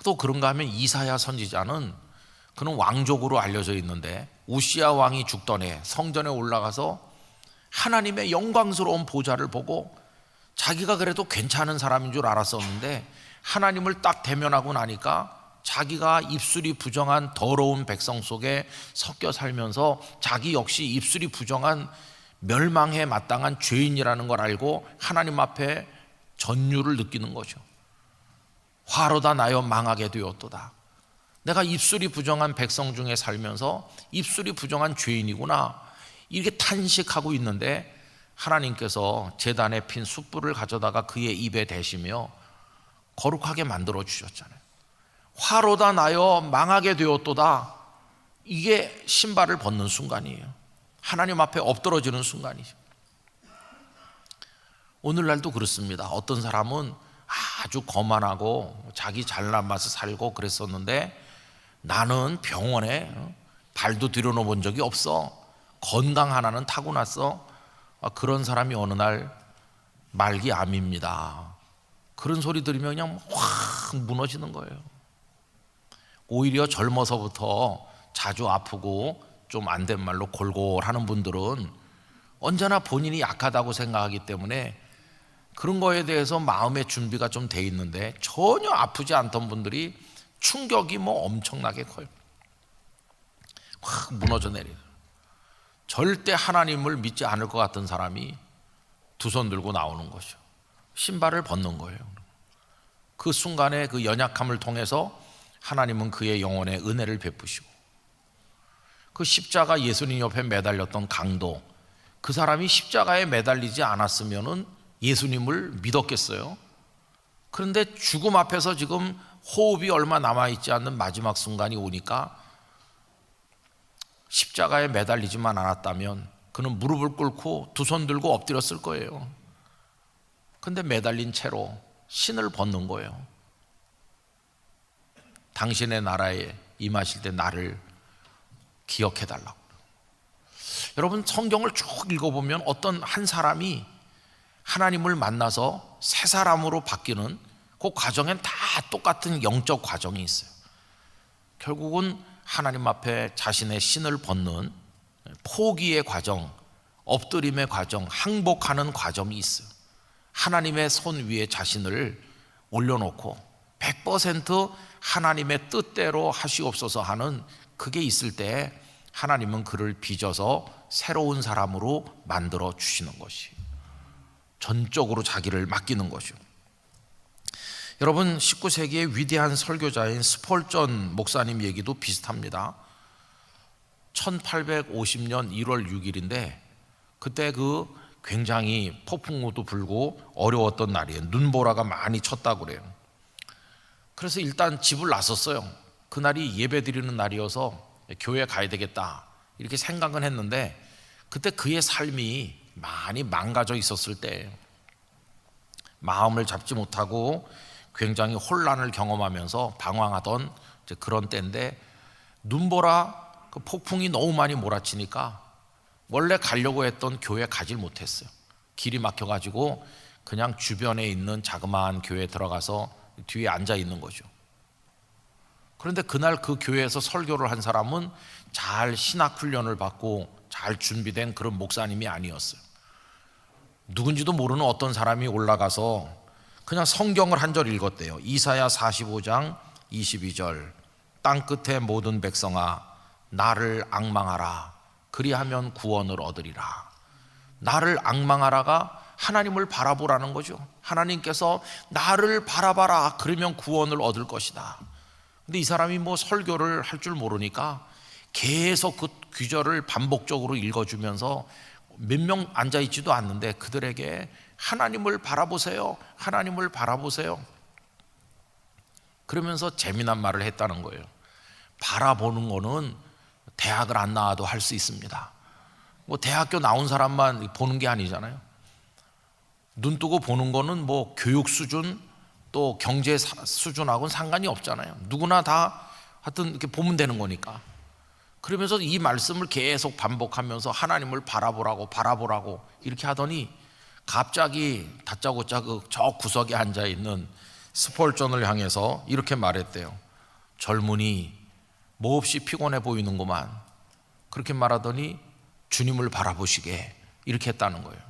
또 그런가 하면 이사야 선지자는 그는 왕족으로 알려져 있는데 우시야 왕이 죽던 해 성전에 올라가서 하나님의 영광스러운 보좌를 보고 자기가 그래도 괜찮은 사람인 줄 알았었는데 하나님을 딱 대면하고 나니까 자기가 입술이 부정한 더러운 백성 속에 섞여 살면서 자기 역시 입술이 부정한 멸망에 마땅한 죄인이라는 걸 알고 하나님 앞에 전율을 느끼는 거죠. 화로다 나여 망하게 되었도다. 내가 입술이 부정한 백성 중에 살면서 입술이 부정한 죄인이구나, 이렇게 탄식하고 있는데 하나님께서 제단에 핀 숯불을 가져다가 그의 입에 대시며 거룩하게 만들어 주셨잖아요. 화로다 나여 망하게 되었도다. 이게 신발을 벗는 순간이에요. 하나님 앞에 엎드러지는 순간이죠. 오늘날도 그렇습니다. 어떤 사람은 아주 거만하고 자기 잘난 맛에 살고 그랬었는데 나는 병원에 발도 들여놓은 적이 없어, 건강 하나는 타고났어. 그런 사람이 어느 날 말기암입니다. 그런 소리 들으면 그냥 확 무너지는 거예요. 오히려 젊어서부터 자주 아프고 좀 안 된 말로 골골하는 분들은 언제나 본인이 약하다고 생각하기 때문에 그런 거에 대해서 마음의 준비가 좀 돼 있는데 전혀 아프지 않던 분들이 충격이 뭐 엄청나게 커요. 확 무너져 내려요. 절대 하나님을 믿지 않을 것 같은 사람이 두 손 들고 나오는 거죠. 신발을 벗는 거예요. 그 순간에 그 연약함을 통해서 하나님은 그의 영혼에 은혜를 베푸시고, 그 십자가 예수님 옆에 매달렸던 강도, 그 사람이 십자가에 매달리지 않았으면은 예수님을 믿었겠어요? 그런데 죽음 앞에서 지금 호흡이 얼마 남아있지 않는 마지막 순간이 오니까 십자가에 매달리지만 않았다면 그는 무릎을 꿇고 두 손 들고 엎드렸을 거예요. 근데 매달린 채로 신을 벗는 거예요. 당신의 나라에 임하실 때 나를 기억해달라고. 여러분, 성경을 쭉 읽어보면 어떤 한 사람이 하나님을 만나서 새 사람으로 바뀌는 그 과정엔 다 똑같은 영적 과정이 있어요. 결국은 하나님 앞에 자신의 신을 벗는 포기의 과정, 엎드림의 과정, 항복하는 과정이 있어요. 하나님의 손 위에 자신을 올려놓고 100% 하나님의 뜻대로 하시옵소서 하는 그게 있을 때 하나님은 그를 빚어서 새로운 사람으로 만들어 주시는 것이, 전적으로 자기를 맡기는 것이요. 여러분, 19세기의 위대한 설교자인 스폴전 목사님 얘기도 비슷합니다. 1850년 1월 6일인데 그때 그 굉장히 폭풍우도 불고 어려웠던 날이에요. 눈보라가 많이 쳤다고 그래요. 그래서 일단 집을 나섰어요. 그날이 예배드리는 날이어서 교회 가야 되겠다 이렇게 생각은 했는데 그때 그의 삶이 많이 망가져 있었을 때 마음을 잡지 못하고 굉장히 혼란을 경험하면서 방황하던 그런 때인데 눈보라 그 폭풍이 너무 많이 몰아치니까 원래 가려고 했던 교회 가질 못했어요. 길이 막혀가지고 그냥 주변에 있는 자그마한 교회에 들어가서 뒤에 앉아 있는 거죠. 그런데 그날 그 교회에서 설교를 한 사람은 잘 신학 훈련을 받고 잘 준비된 그런 목사님이 아니었어요. 누군지도 모르는 어떤 사람이 올라가서 그냥 성경을 한 절 읽었대요. 이사야 45장 22절, 땅끝의 모든 백성아 나를 앙망하라, 그리하면 구원을 얻으리라. 나를 앙망하라가 하나님을 바라보라는 거죠. 하나님께서 나를 바라봐라, 그러면 구원을 얻을 것이다. 근데 이 사람이 뭐 설교를 할 줄 모르니까 계속 그 귀절을 반복적으로 읽어주면서 몇 명 앉아있지도 않는데 그들에게 하나님을 바라보세요, 하나님을 바라보세요 그러면서 재미난 말을 했다는 거예요. 바라보는 거는 대학을 안 나와도 할 수 있습니다. 뭐 대학교 나온 사람만 보는 게 아니잖아요. 눈 뜨고 보는 거는 뭐 교육 수준 또 경제 수준하고는 상관이 없잖아요. 누구나 다 하여튼 이렇게 보면 되는 거니까. 그러면서 이 말씀을 계속 반복하면서 하나님을 바라보라고 이렇게 하더니 갑자기 다짜고짜 저 구석에 앉아있는 스폴전을 향해서 이렇게 말했대요. 젊은이 몹시 피곤해 보이는구만. 그렇게 말하더니 주님을 바라보시게 이렇게 했다는 거예요.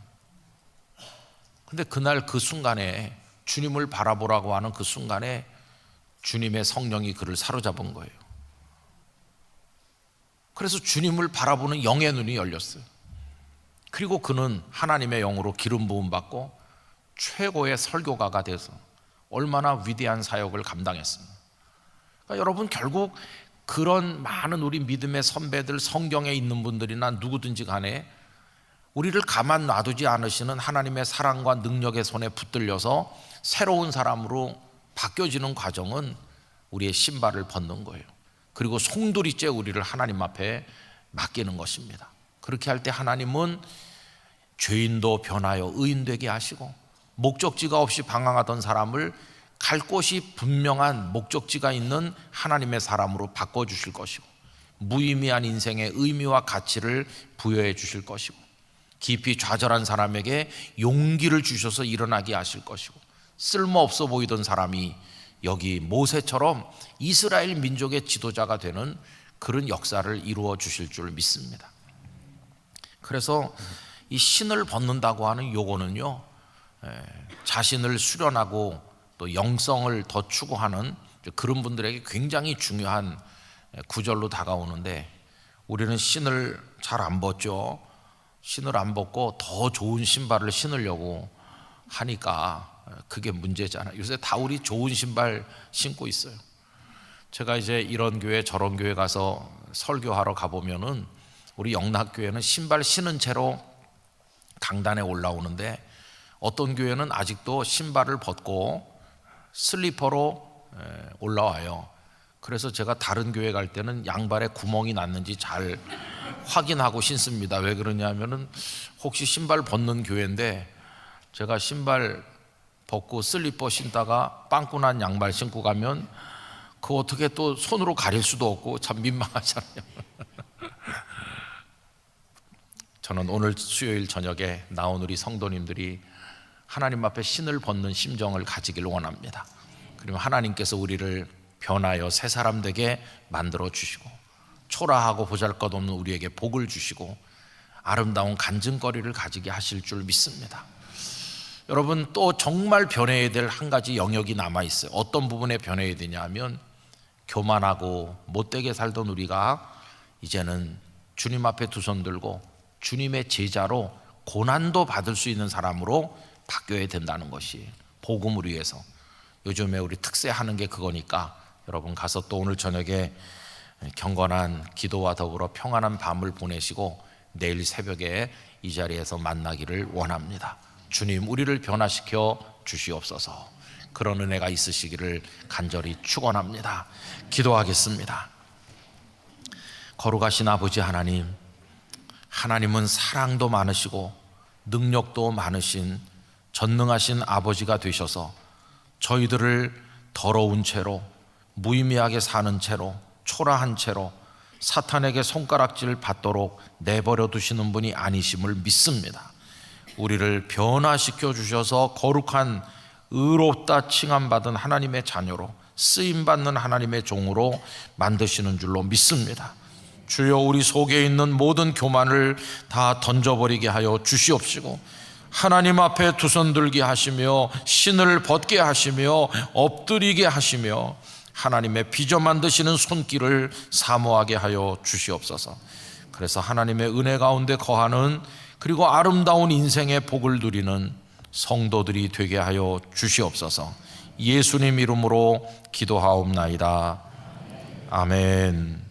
근데 그날 그 순간에 주님을 바라보라고 하는 그 순간에 주님의 성령이 그를 사로잡은 거예요. 그래서 주님을 바라보는 영의 눈이 열렸어요. 그리고 그는 하나님의 영으로 기름 부음 받고 최고의 설교가가 돼서 얼마나 위대한 사역을 감당했습니다. 그러니까 여러분, 결국 그런 많은 우리 믿음의 선배들, 성경에 있는 분들이나 누구든지 간에 우리를 가만 놔두지 않으시는 하나님의 사랑과 능력의 손에 붙들려서 새로운 사람으로 바뀌어지는 과정은 우리의 신발을 벗는 거예요. 그리고 송두리째 우리를 하나님 앞에 맡기는 것입니다. 그렇게 할 때 하나님은 죄인도 변하여 의인 되게 하시고, 목적지가 없이 방황하던 사람을 갈 곳이 분명한 목적지가 있는 하나님의 사람으로 바꿔주실 것이고, 무의미한 인생의 의미와 가치를 부여해 주실 것이고, 깊이 좌절한 사람에게 용기를 주셔서 일어나게 하실 것이고, 쓸모없어 보이던 사람이 여기 모세처럼 이스라엘 민족의 지도자가 되는 그런 역사를 이루어 주실 줄 믿습니다. 그래서 이 신을 벗는다고 하는 요거는요, 자신을 수련하고 또 영성을 더 추구하는 그런 분들에게 굉장히 중요한 구절로 다가오는데, 우리는 신을 잘 안 벗죠. 신을 안 벗고 더 좋은 신발을 신으려고 하니까 그게 문제잖아요. 요새 다 우리 좋은 신발 신고 있어요. 제가 이제 이런 교회 저런 교회 가서 설교하러 가보면은 우리 영락교회는 신발 신은 채로 강단에 올라오는데, 어떤 교회는 아직도 신발을 벗고 슬리퍼로 올라와요. 그래서 제가 다른 교회 갈 때는 양발에 구멍이 났는지 잘 확인하고 신습니다. 왜 그러냐면은 혹시 신발 벗는 교회인데 제가 신발 벗고 슬리퍼 신다가 빵꾸 난 양말 신고 가면 그거 어떻게 또 손으로 가릴 수도 없고 참 민망하잖아요. 저는 오늘 수요일 저녁에 나온 우리 성도님들이 하나님 앞에 신을 벗는 심정을 가지길 원합니다. 그러면 하나님께서 우리를 변하여 새 사람 되게 만들어 주시고, 초라하고 보잘것없는 우리에게 복을 주시고 아름다운 간증거리를 가지게 하실 줄 믿습니다. 여러분, 또 정말 변해야 될 한 가지 영역이 남아 있어요. 어떤 부분에 변해야 되냐 하면, 교만하고 못되게 살던 우리가 이제는 주님 앞에 두 손 들고 주님의 제자로 고난도 받을 수 있는 사람으로 바뀌어야 된다는 것이 복음을 위해서. 요즘에 우리 특세하는 게 그거니까 여러분 가서 또 오늘 저녁에 경건한 기도와 더불어 평안한 밤을 보내시고 내일 새벽에 이 자리에서 만나기를 원합니다. 주님, 우리를 변화시켜 주시옵소서. 그런 은혜가 있으시기를 간절히 축원합니다. 기도하겠습니다. 거룩하신 아버지 하나님, 하나님은 사랑도 많으시고 능력도 많으신 전능하신 아버지가 되셔서 저희들을 더러운 채로, 무의미하게 사는 채로, 초라한 채로 사탄에게 손가락질 받도록 내버려 두시는 분이 아니심을 믿습니다. 우리를 변화시켜 주셔서 거룩한 의롭다 칭함받은 하나님의 자녀로, 쓰임받는 하나님의 종으로 만드시는 줄로 믿습니다. 주여, 우리 속에 있는 모든 교만을 다 던져버리게 하여 주시옵시고, 하나님 앞에 두 손 들게 하시며 신을 벗게 하시며 엎드리게 하시며 하나님의 빚어 만드시는 손길을 사모하게 하여 주시옵소서. 그래서 하나님의 은혜 가운데 거하는, 그리고 아름다운 인생의 복을 누리는 성도들이 되게 하여 주시옵소서. 예수님 이름으로 기도하옵나이다. 아멘.